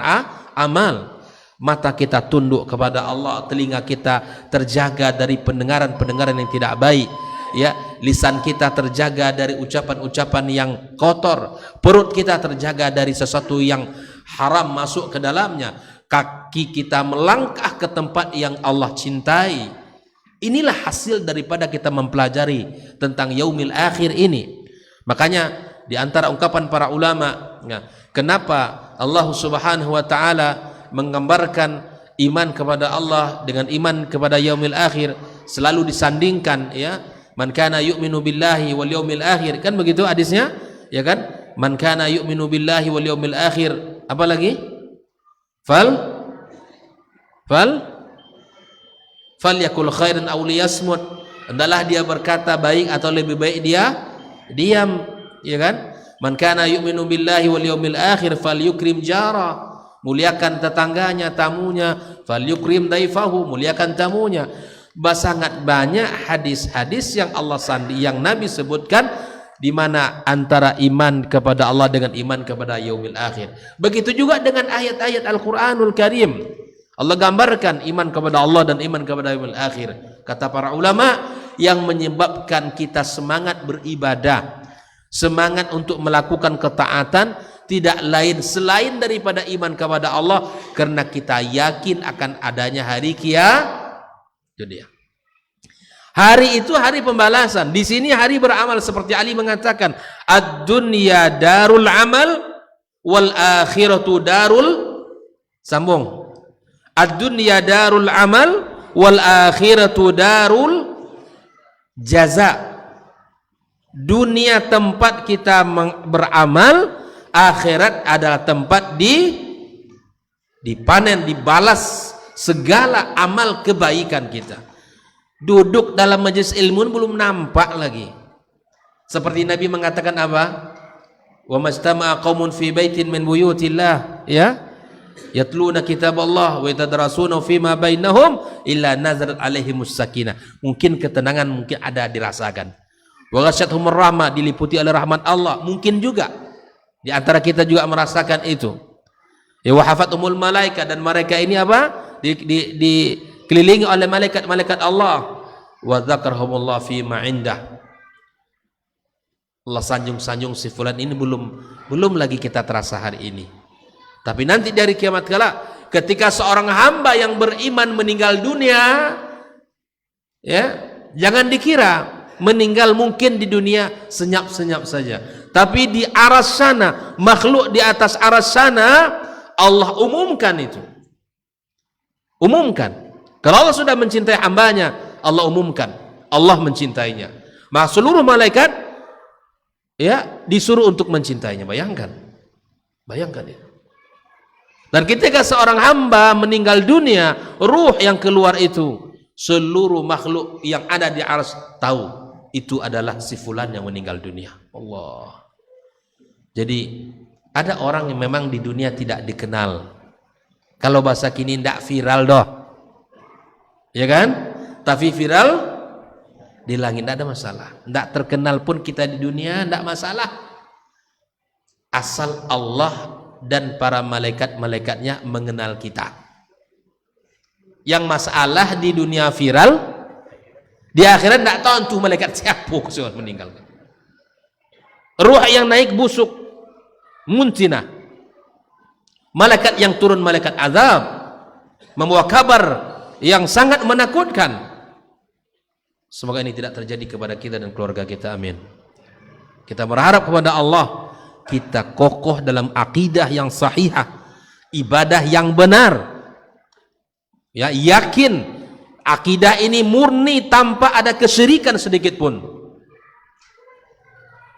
amal. Mata kita tunduk kepada Allah, telinga kita terjaga dari pendengaran-pendengaran yang tidak baik, ya, lisan kita terjaga dari ucapan-ucapan yang kotor, perut kita terjaga dari sesuatu yang haram masuk ke dalamnya, kaki kita melangkah ke tempat yang Allah cintai. Inilah hasil daripada kita mempelajari tentang yaumil akhir ini. Makanya di antara ungkapan para ulama, ya, kenapa Allah Subhanahu wa taala menggambarkan iman kepada Allah dengan iman kepada yaumil akhir selalu disandingkan, ya, man kana yu'minu billahi wal yaumil akhir, kan begitu hadisnya, ya kan, man kana yu'minu billahi wal yaumil akhir, apa lagi, falyakul khairan aw liyasmut, hendaklah dia berkata baik atau lebih baik dia diam, ya kan. Man kana yu'minu billahi wal yaumil akhir falyukrim jara, muliakan tetangganya, tamunya, falyukrim daifahu, muliakan tamunya. Sangat banyak hadis-hadis yang yang Nabi sebutkan, di mana antara iman kepada Allah dengan iman kepada yaumil akhir. Begitu juga dengan ayat-ayat Al-Qur'anul Karim. Allah gambarkan iman kepada Allah dan iman kepada yaumil akhir. Kata para ulama, yang menyebabkan kita semangat beribadah, semangat untuk melakukan ketaatan, tidak lain selain daripada iman kepada Allah, karena kita yakin akan adanya hari kiamat. Itu dia. Hari itu hari pembalasan. Di sini hari beramal, seperti Ali mengatakan, ad-dunya darul amal wal akhiratu darul, sambung, ad-dunya darul amal wal akhiratu darul jaza. Dunia tempat kita beramal, akhirat adalah tempat dipanen, dibalas segala amal kebaikan kita. Duduk dalam majelis ilmu belum nampak lagi. Seperti Nabi mengatakan apa? Wa mastama'a qaumun fi baitin min buyutillah, ya, yatluna kitab Allah wa yatadarasuna fima bainahum illa nazarat alaihimus sakinah. Mungkin ketenangan mungkin ada dirasakan. Wa ghasyatuhumur rahmah, diliputi oleh rahmat Allah, mungkin juga di antara kita juga merasakan itu. Ya, wa hafathumul malaikat, dan mereka ini apa? Dikelilingi oleh malaikat-malaikat Allah. Wa dzakarhumullah fi ma indah. Allah sanjung-sanjung si fulan ini belum lagi kita terasa hari ini. Tapi nanti dari kiamat kala, ketika seorang hamba yang beriman meninggal dunia, ya, jangan dikira meninggal mungkin di dunia senyap-senyap saja, tapi di aras sana, makhluk di atas aras sana, Allah umumkan itu. Umumkan. Kalau Allah sudah mencintai hambanya, Allah umumkan, Allah mencintainya. Maka seluruh malaikat ya disuruh untuk mencintainya. Bayangkan itu. Dan ketika seorang hamba meninggal dunia, ruh yang keluar itu, seluruh makhluk yang ada di arsy tahu itu adalah si fulan yang meninggal dunia. Allah. Jadi ada orang yang memang di dunia tidak dikenal. Kalau bahasa kini tidak viral doh, ya kan? Tapi viral di langit tidak ada masalah. Tidak terkenal pun kita di dunia tidak masalah. Asal Allah dan para malaikat-malaikatnya mengenal kita. Yang masalah di dunia viral, di akhirat tidak tahu tuh malaikat siapa yang meninggal. Ruh yang naik busuk, muntina. Malaikat yang turun, malaikat azab, membawa kabar yang sangat menakutkan. Semoga ini tidak terjadi kepada kita dan keluarga kita, amin. Kita berharap kepada Allah, kita kokoh dalam akidah yang sahihah, ibadah yang benar, ya, yakin akidah ini murni tanpa ada kesyirikan sedikit pun.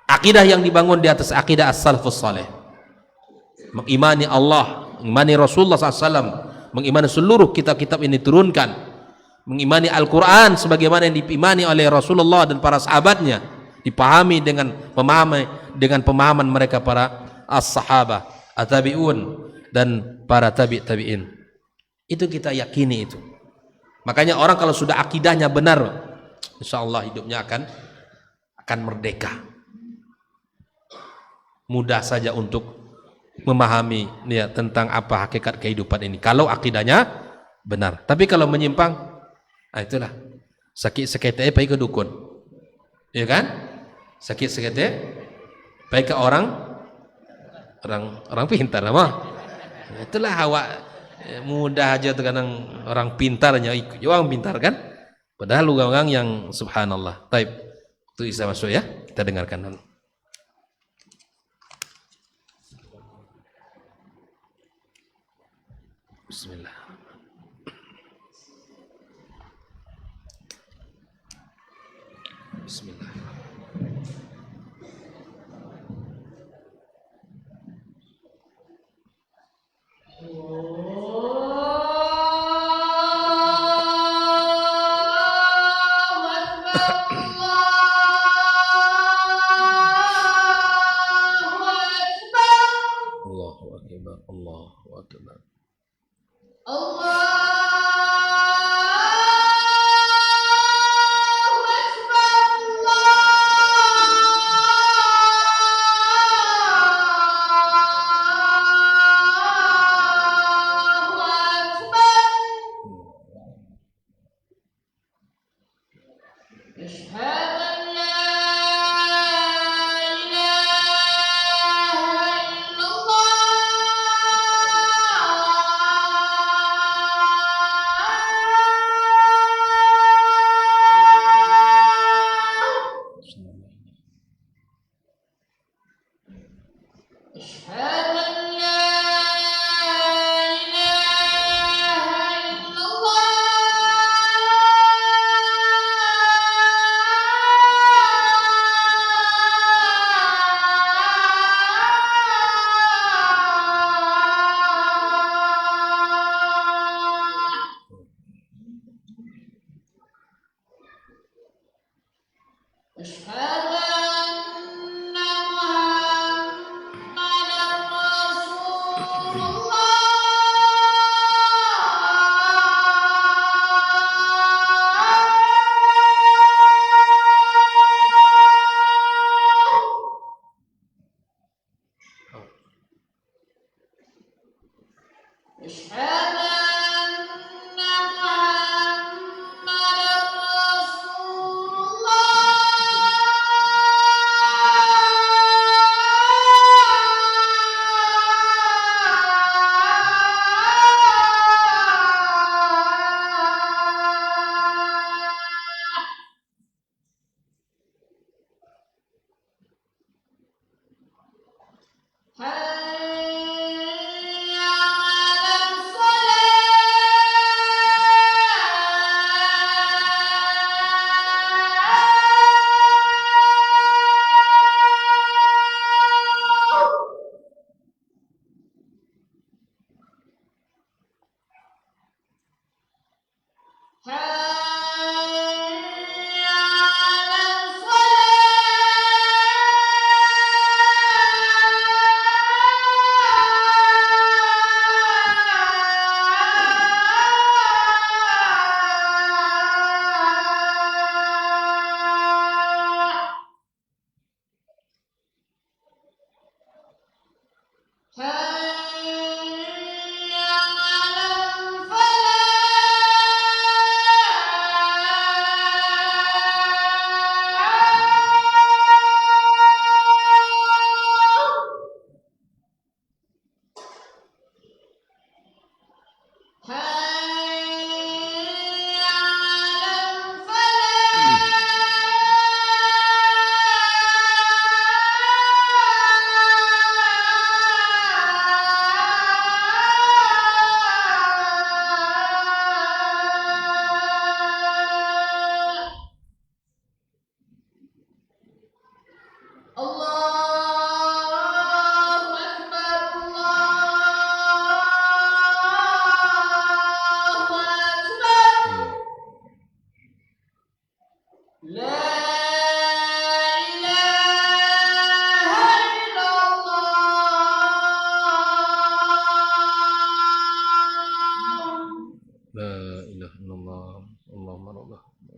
Akidah yang dibangun di atas akidah as-salafus saleh, mengimani Allah, mengimani Rasulullah SAW, mengimani seluruh kitab-kitab ini turunkan, mengimani Al-Quran sebagaimana yang diimani oleh Rasulullah dan para sahabatnya, dipahami dengan pemahaman mereka para as-sahabah, at-tabi'un dan para tabi'in. Itu kita yakini itu. Makanya orang kalau sudah akidahnya benar, insyaallah hidupnya akan merdeka. Mudah saja untuk memahami ya, tentang apa hakikat kehidupan ini kalau akidahnya benar. Tapi kalau menyimpang, itulah sakit sekete pergi ke dukun, ya kan? Sakit sekete pergi ke orang pintar mah. Itulah awak mudah aja terkadang orang pintarnya ikut orang pintar kan, padahal orang yang subhanallah. Taib itu bisa masuk ya, kita dengarkan dulu. Bismillah. Bismillah. Allahu akbar, Allahu akbar.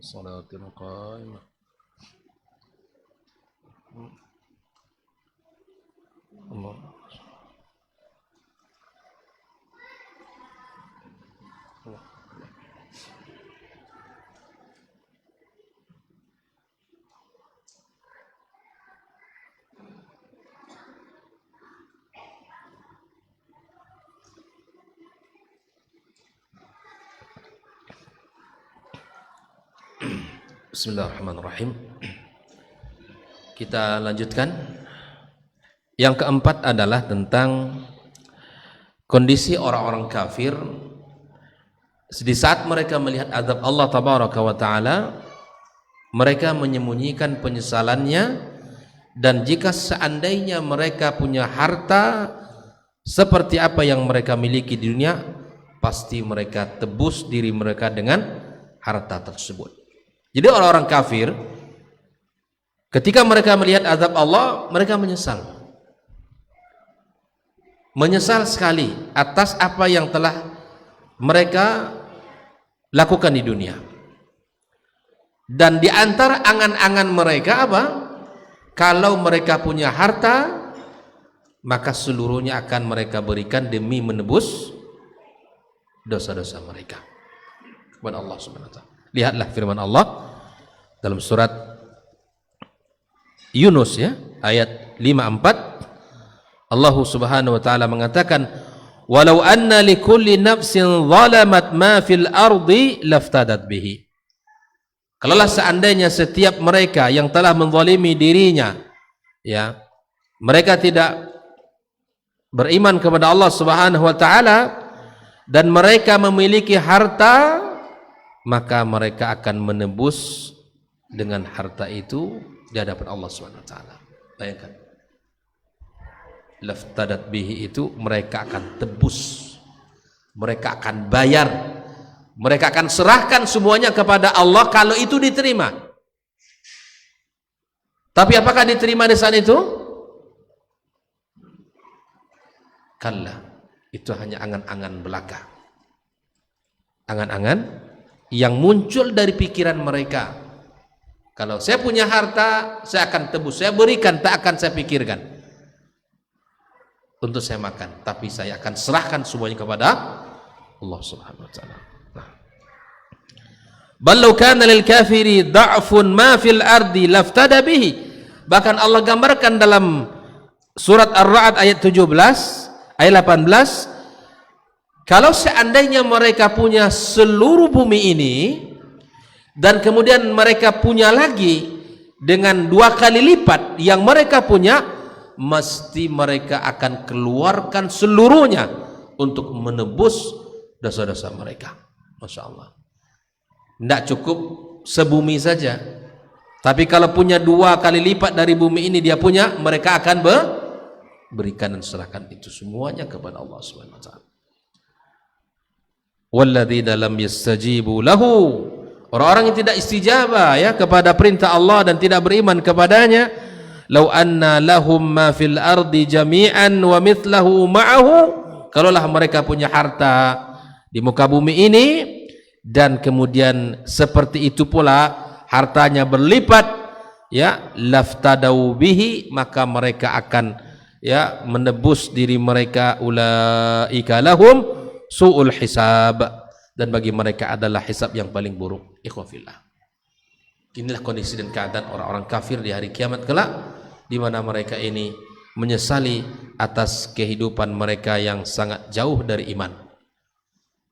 salatin qaimah. Allah. Bismillahirrahmanirrahim. Kita lanjutkan. Yang keempat adalah tentang kondisi orang-orang kafir di saat mereka melihat azab Allah tabaraka wa taala, mereka menyembunyikan penyesalannya, dan jika seandainya mereka punya harta seperti apa yang mereka miliki di dunia, pasti mereka tebus diri mereka dengan harta tersebut. Jadi orang-orang kafir ketika mereka melihat azab Allah, mereka menyesal sekali atas apa yang telah mereka lakukan di dunia. Dan di antara angan-angan mereka apa? Kalau mereka punya harta, maka seluruhnya akan mereka berikan demi menebus dosa-dosa mereka kepada Allah Subhanahu wa taala. Lihatlah firman Allah dalam surat Yunus ya, ayat 54. Allah Subhanahu wa taala mengatakan, "Walau anna likulli nafsin zalamat ma fil ardi laftadat bihi." Kalaulah seandainya setiap mereka yang telah menzalimi dirinya, ya, mereka tidak beriman kepada Allah Subhanahu wa taala dan mereka memiliki harta, maka mereka akan menebus dengan harta itu di hadapan Allah Subhanahu wa taala. Bayangkan. Laftadat bihi itu mereka akan tebus. Mereka akan bayar. Mereka akan serahkan semuanya kepada Allah kalau itu diterima. Tapi apakah diterima di saat itu? Kalla. Itu hanya angan-angan belaka. Angan-angan yang muncul dari pikiran mereka. Kalau saya punya harta, saya akan tebus, saya berikan, tak akan saya pikirkan untuk saya makan, tapi saya akan serahkan semuanya kepada Allah Subhanahu wa taala. Bal law kana lil kafiri dha'fun ma fil ardi laftada bihi. Bahkan Allah gambarkan dalam surat Ar-Ra'd ayat 17, ayat 18, kalau seandainya mereka punya seluruh bumi ini dan kemudian mereka punya lagi dengan 2 kali lipat yang mereka punya, mesti mereka akan keluarkan seluruhnya untuk menebus dosa-dosa mereka. Masya Allah. Tidak cukup sebumi saja, tapi kalau punya 2 kali lipat dari bumi ini dia punya, mereka akan berikan dan serahkan itu semuanya kepada Allah Subhanahu wa taala. Walladzina lam yastajibu lahu, orang-orang yang tidak istijabah ya kepada perintah Allah dan tidak beriman kepadanya, law anna lahum ma fil ardi jami'an wa mithlahu ma'ahu, kalaulah mereka punya harta di muka bumi ini dan kemudian seperti itu pula hartanya berlipat, ya, laftadau bihi, maka mereka akan ya menebus diri mereka, ulaika lahum su'ul hisab, dan bagi mereka adalah hisab yang paling buruk. Ikhwafillah, inilah kondisi dan keadaan orang-orang kafir di hari kiamat kelak, di mana mereka ini menyesali atas kehidupan mereka yang sangat jauh dari iman.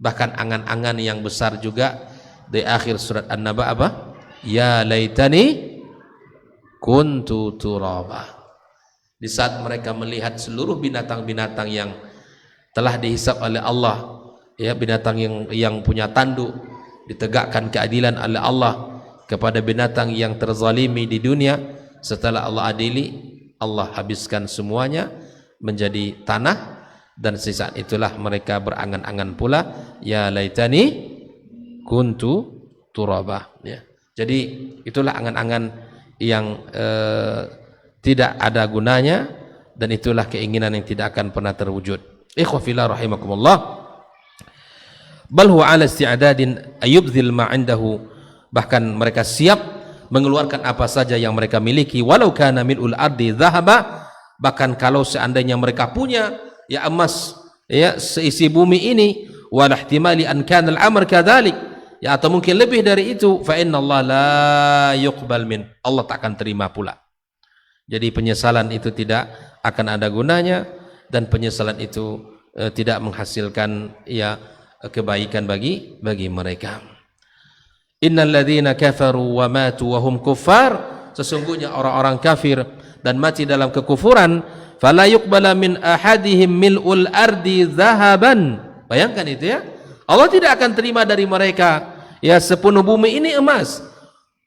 Bahkan angan-angan yang besar juga di akhir surat An-Naba apa? Ya laitani kuntu turaba. Di saat mereka melihat seluruh binatang-binatang yang telah dihisab oleh Allah, ya, binatang yang punya tanduk, ditegakkan keadilan oleh Allah kepada binatang yang terzalimi di dunia, setelah Allah adili, Allah habiskan semuanya menjadi tanah, dan sisa itulah mereka berangan-angan pula, ya laitani kuntu turabah, ya. Jadi itulah angan-angan yang tidak ada gunanya, dan itulah keinginan yang tidak akan pernah terwujud. Ikhwafillah rahimakumullah. Bal huwa ala isti'dadin ayubdhil ma 'indahu bahkan mereka siap mengeluarkan apa saja yang mereka miliki, walau kana mil'ul ardi dhahaba, bahkan kalau seandainya mereka punya ya emas ya seisi bumi ini, wal ihtimali an kana al-amr kadzalik, ya atau mungkin lebih dari itu, fa inna Allah la yuqbal min, Allah tak akan terima pula. Jadi penyesalan itu tidak akan ada gunanya, dan penyesalan itu tidak menghasilkan ya kebaikan bagi mereka. Innal ladzina kafaru wa matu wa hum kuffar, sesungguhnya orang-orang kafir dan mati dalam kekufuran, fala yuqbala min ahadihim mil'ul ardi zahaban. Bayangkan itu ya, Allah tidak akan terima dari mereka ya sepenuh bumi ini emas.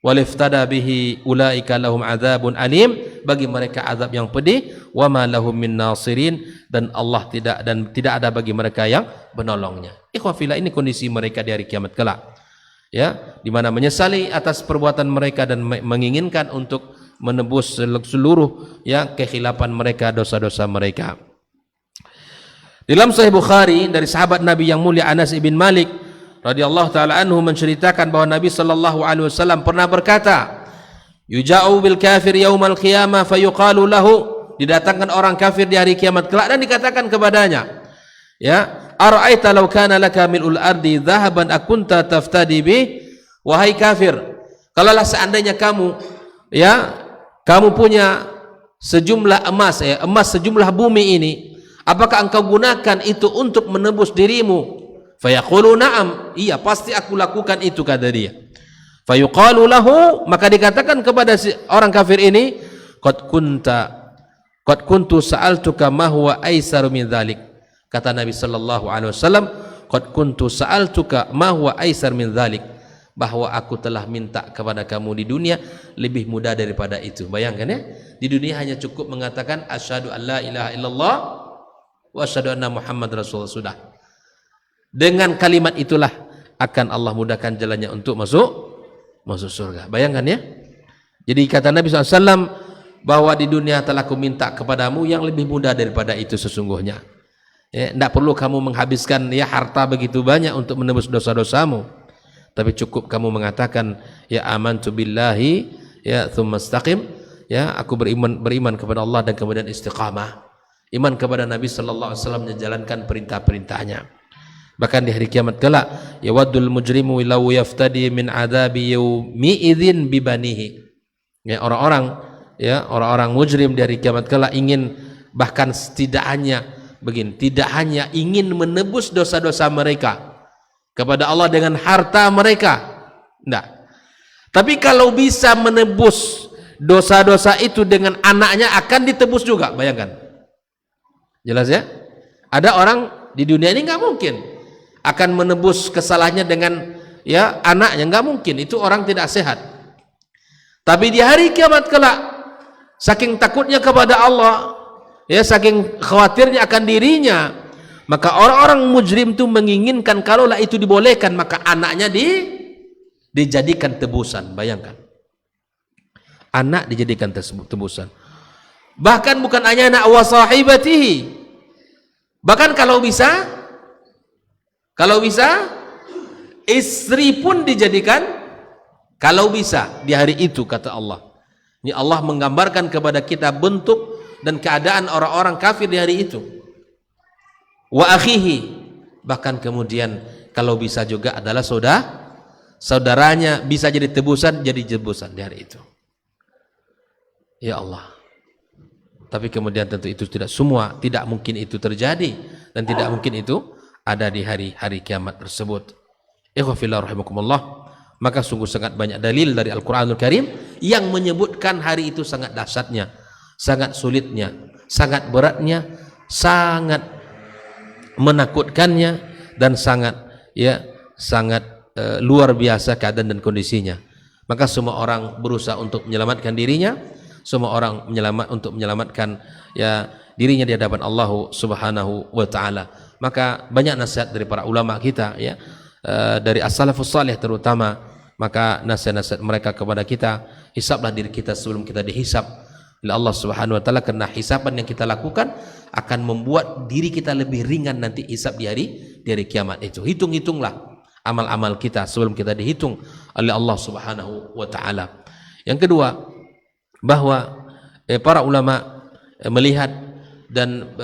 Waliftada bihi ulaika lahum adzabun alim, bagi mereka azab yang pedih, wa ma lahum min nasirin, dan Allah tidak ada bagi mereka yang menolongnya. Ikhwah fillah, ini kondisi mereka di hari kiamat kelak. Ya, di mana menyesali atas perbuatan mereka dan menginginkan untuk menebus seluruh ya kekhilafan mereka, dosa-dosa mereka. Dalam Sahih Bukhari dari sahabat Nabi yang mulia Anas ibn Malik radhiyallahu taala anhu menceritakan bahwa Nabi sallallahu alaihi wasallam pernah berkata, "Yuja'u bil kafir yaumal qiyamah fayuqalu lahu", didatangkan orang kafir di hari kiamat kelak dan dikatakan kepadanya, ya, "Ara'aita law kana laka mil'ul ardi dhahaban akunta taftadi bih?" Wahai kafir, kalaulah seandainya kamu ya kamu punya sejumlah emas, ya emas sejumlah bumi ini, apakah engkau gunakan itu untuk menebus dirimu? Fayaqulu na'am, iya pasti aku lakukan itu, kata dia. Fayuqalu lahu, maka dikatakan kepada si orang kafir ini, qad kuntu sa'altuka ma huwa aisaru min dzalik. Kata Nabi sallallahu alaihi wasallam, qad kuntu sa'altuka ma huwa aisar min dzalik, bahwa aku telah minta kepada kamu di dunia lebih mudah daripada itu. Bayangkan ya, di dunia hanya cukup mengatakan asyhadu an la ilaha illallah wa asyhadu anna Muhammad Rasulullah, sudah. Dengan kalimat itulah akan Allah mudahkan jalannya untuk masuk surga. Bayangkan ya. Jadi kata Nabi SAW bahwa di dunia telah aku minta kepadamu yang lebih mudah daripada itu sesungguhnya. Ya, tidak perlu kamu menghabiskan ya harta begitu banyak untuk menebus dosa-dosamu, tapi cukup kamu mengatakan ya amantu billahi ya tsumma istaqim, ya aku beriman kepada Allah dan kemudian istiqamah. Iman kepada Nabi sallallahu alaihi wasallam, menjalankan perintah-perintahnya. Bahkan di hari kiamat kelak, yawaddul mujrimu law yaftadi min adzabi yaumi idzin bibanihi. Ya orang-orang mujrim di hari kiamat kelak ingin, bahkan tidak hanya ingin menebus dosa-dosa mereka kepada Allah dengan harta mereka, enggak. Tapi kalau bisa menebus dosa-dosa itu dengan anaknya, akan ditebus juga. Bayangkan. Jelas ya? Ada orang di dunia ini nggak mungkin akan menebus kesalahannya dengan ya anaknya, nggak mungkin, itu orang tidak sehat. Tapi di hari kiamat kelak, saking takutnya kepada Allah, ya saking khawatirnya akan dirinya, maka orang-orang mujrim itu menginginkan kalaulah itu dibolehkan, maka anaknya dijadikan tebusan. Bayangkan, anak dijadikan tebusan. Bahkan bukan hanya anak, wa sahibatihi, bahkan kalau bisa istri pun dijadikan, kalau bisa di hari itu, kata Allah. Ini Allah menggambarkan kepada kita bentuk dan keadaan orang-orang kafir di hari itu. Wa akhihi, bahkan kemudian kalau bisa juga adalah saudaranya bisa jadi tebusan di hari itu. Ya Allah. Tapi kemudian tentu itu tidak mungkin itu terjadi, dan tidak mungkin itu ada di hari kiamat tersebut. Ikhwah fillah rahimakumullah, maka sungguh sangat banyak dalil dari Al-Qur'anul Karim yang menyebutkan hari itu sangat dahsyatnya, sangat sulitnya, sangat beratnya, sangat menakutkannya, dan sangat luar biasa keadaan dan kondisinya. Maka semua orang berusaha untuk menyelamatkan dirinya, semua orang untuk menyelamatkan ya dirinya di hadapan Allah Subhanahu wa taala. Maka banyak nasihat dari para ulama kita ya, dari as-salafus salih terutama, maka nasihat-nasihat mereka kepada kita, hisablah diri kita sebelum kita dihisab oleh Allah Subhanahu wa taala, karena hisaban yang kita lakukan akan membuat diri kita lebih ringan nanti hisab di hari kiamat itu. Hitung-hitunglah amal-amal kita sebelum kita dihitung oleh Allah Subhanahu wa taala. Yang kedua, bahwa para ulama melihat dan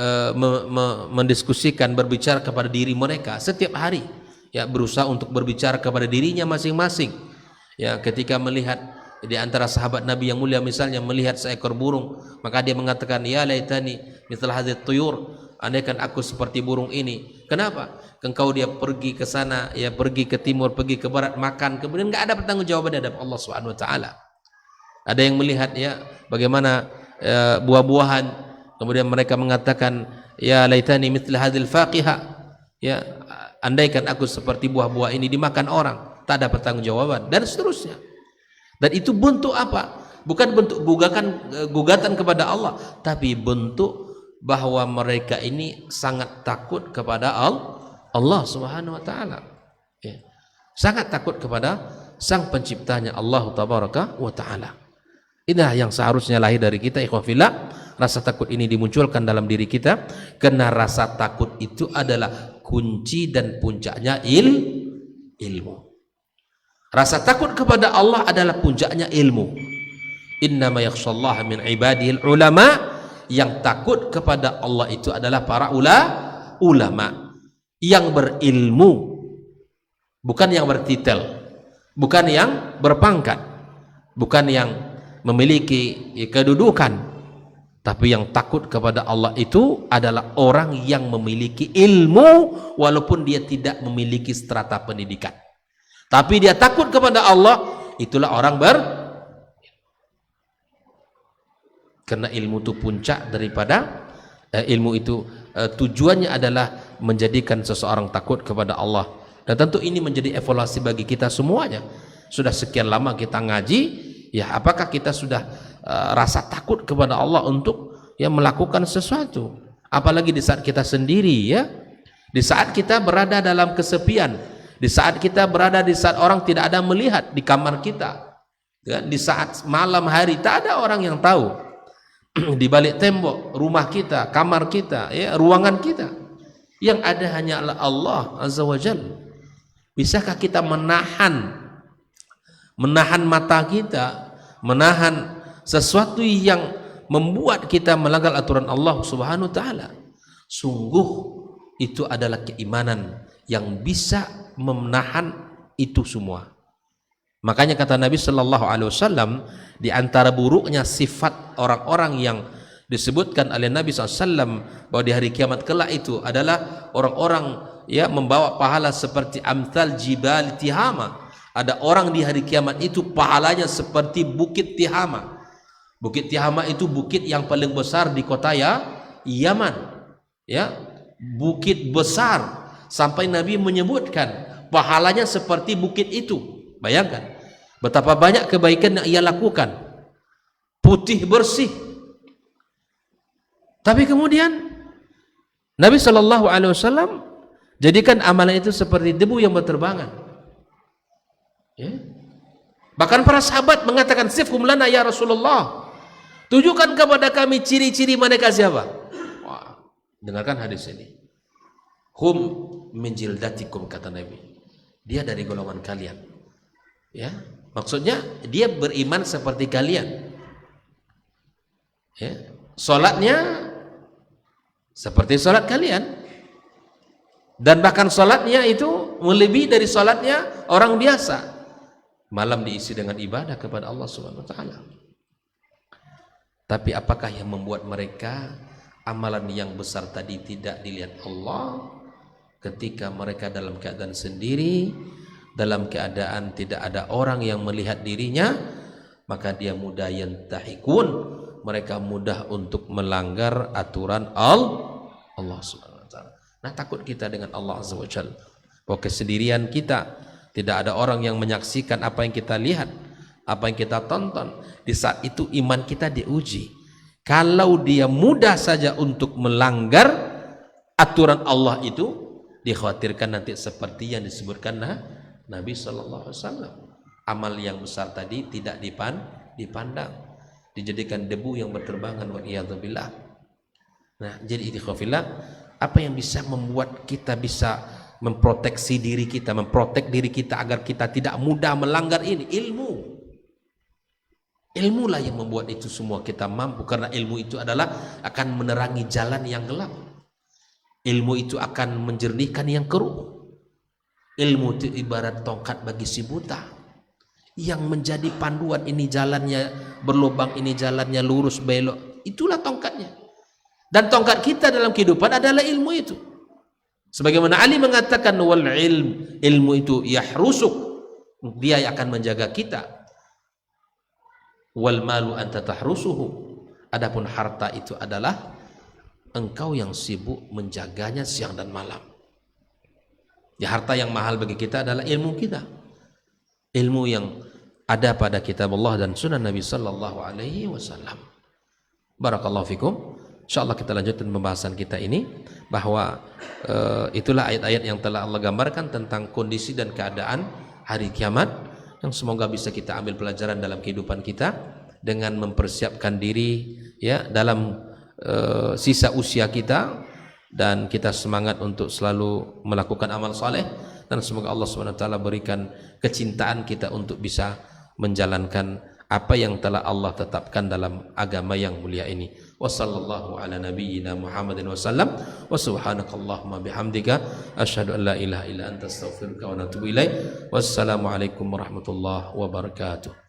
mendiskusikan, berbicara kepada diri mereka setiap hari, ya, berusaha untuk berbicara kepada dirinya masing-masing. Ya, ketika melihat di antara sahabat Nabi yang mulia misalnya melihat seekor burung, maka dia mengatakan, ya laitani mithla hadzal tuyur, andaikan aku seperti burung ini. Kenapa? Engkau dia pergi ke sana, ya, pergi ke timur, pergi ke barat, makan, kemudian enggak ada pertanggungjawaban di hadapan Allah Subhanahu wa taala. Ada yang melihat, ya, bagaimana buah-buahan, kemudian mereka mengatakan, ya laitani mithla hadzal faqiha, ya, andaikan aku seperti buah-buah ini dimakan orang, tak ada pertanggungjawaban, dan seterusnya. Dan itu bentuk apa? Bukan bentuk gugatan kepada Allah, tapi bentuk bahwa mereka ini sangat takut kepada Allah Subhanahu wa taala. Ya. Sangat takut kepada sang penciptanya, Allah tabaraka wa taala. Inilah yang seharusnya lahir dari kita, ikhwan fillah. Rasa takut ini dimunculkan dalam diri kita karena rasa takut itu adalah kunci dan puncaknya ilmu. Rasa takut kepada Allah adalah puncaknya ilmu. Innama yakhshallaha min ibadihil ulama. Yang takut kepada Allah itu adalah para ulama yang berilmu, bukan yang bertitel, bukan yang berpangkat, bukan yang memiliki kedudukan, tapi yang takut kepada Allah itu adalah orang yang memiliki ilmu walaupun dia tidak memiliki strata pendidikan, tapi dia takut kepada Allah. Itulah orang karena ilmu itu puncak daripada ilmu itu tujuannya adalah menjadikan seseorang takut kepada Allah. Dan tentu ini menjadi evaluasi bagi kita semuanya. Sudah sekian lama kita ngaji, ya, apakah kita sudah rasa takut kepada Allah untuk, ya, melakukan sesuatu? Apalagi di saat kita sendiri, ya, di saat kita berada dalam kesepian, di saat kita berada di saat orang tidak ada melihat di kamar kita, ya, di saat malam hari tak ada orang yang tahu. Di balik tembok rumah kita, kamar kita, ya, ruangan kita, yang ada hanyalah Allah Azza wa Jalla. Bisakah kita menahan mata kita, menahan sesuatu yang membuat kita melanggar aturan Allah Subhanahu wa taala? Sungguh itu adalah keimanan yang bisa menahan itu semua. Makanya kata Nabi sallallahu alaihi wasallam, di antara buruknya sifat orang-orang yang disebutkan oleh Nabi SAW bahwa di hari kiamat kelak itu adalah orang-orang, ya, membawa pahala seperti amthal jibal Tihama. Ada orang di hari kiamat itu pahalanya seperti bukit Tihama. Bukit Tihama itu bukit yang paling besar di kota, ya, Yaman, ya, bukit besar sampai Nabi menyebutkan pahalanya seperti bukit itu. Bayangkan betapa banyak kebaikan yang ia lakukan, putih bersih. Tapi kemudian Nabi Shallallahu Alaihi Wasallam jadikan amalan itu seperti debu yang berterbangan. Ya. Bahkan para sahabat mengatakan, sifhum lana ya Rasulullah, tunjukkan kepada kami ciri-ciri mereka siapa. Wah, dengarkan hadis ini. Hum min jildatikum, kata Nabi, dia dari golongan kalian. Ya, maksudnya dia beriman seperti kalian. Ya, salatnya seperti salat kalian, dan bahkan salatnya itu melebihi dari salatnya orang biasa. Malam diisi dengan ibadah kepada Allah Subhanahu wa taala. Tapi apakah yang membuat mereka amalan yang besar tadi tidak dilihat Allah? Ketika mereka dalam keadaan sendiri, dalam keadaan tidak ada orang yang melihat dirinya, maka dia mudah yantahikun, mereka mudah untuk melanggar aturan Allah Subhanahu wa taala. Nah, takut kita dengan Allah Azza wa Jalla, bahwa kesendirian kita, tidak ada orang yang menyaksikan apa yang kita lihat, apa yang kita tonton. Di saat itu iman kita diuji. Kalau dia mudah saja untuk melanggar aturan Allah itu, dikhawatirkan nanti seperti yang disebutkan Nabi Sallallahu Alaihi Wasallam, amal yang besar tadi tidak dipandang, dijadikan debu yang berterbangan, wa'iyadzubillah. Nah, jadi ikhwafillah, apa yang bisa membuat kita bisa memproteksi diri kita, memprotek diri kita agar kita tidak mudah melanggar ini? Ilmulah yang membuat itu semua kita mampu, karena ilmu itu adalah akan menerangi jalan yang gelap. Ilmu itu akan menjernihkan yang keruh. Ilmu itu ibarat tongkat bagi si buta, yang menjadi panduan, ini jalannya berlubang, ini jalannya lurus belok. Itulah tongkatnya. Dan tongkat kita dalam kehidupan adalah ilmu itu. Sebagaimana Ali mengatakan, wal ilmu itu yahrusuk, dia akan menjaga kita. Wal malu anta tahrusuhu, adapun harta itu adalah engkau yang sibuk menjaganya siang dan malam. Ya, harta yang mahal bagi kita adalah ilmu kita, ilmu yang ada pada kitab Allah dan sunnah Nabi sallallahu alaihi wasallam. Barakallahu fikum. Insyaallah kita lanjutkan pembahasan kita ini, bahwa itulah ayat-ayat yang telah Allah gambarkan tentang kondisi dan keadaan hari kiamat, yang semoga bisa kita ambil pelajaran dalam kehidupan kita dengan mempersiapkan diri ya dalam sisa usia kita, dan kita semangat untuk selalu melakukan amal saleh, dan semoga Allah SWT berikan kecintaan kita untuk bisa menjalankan apa yang telah Allah tetapkan dalam agama yang mulia ini. Wassallallahu ala nabiyyina Muhammadin wasallam, wa subhanakallahumma bihamdika asyhadu an la ilaha illa anta astaghfiruka wa atubu ilaik. Wassalamu alaikum warahmatullahi wabarakatuh.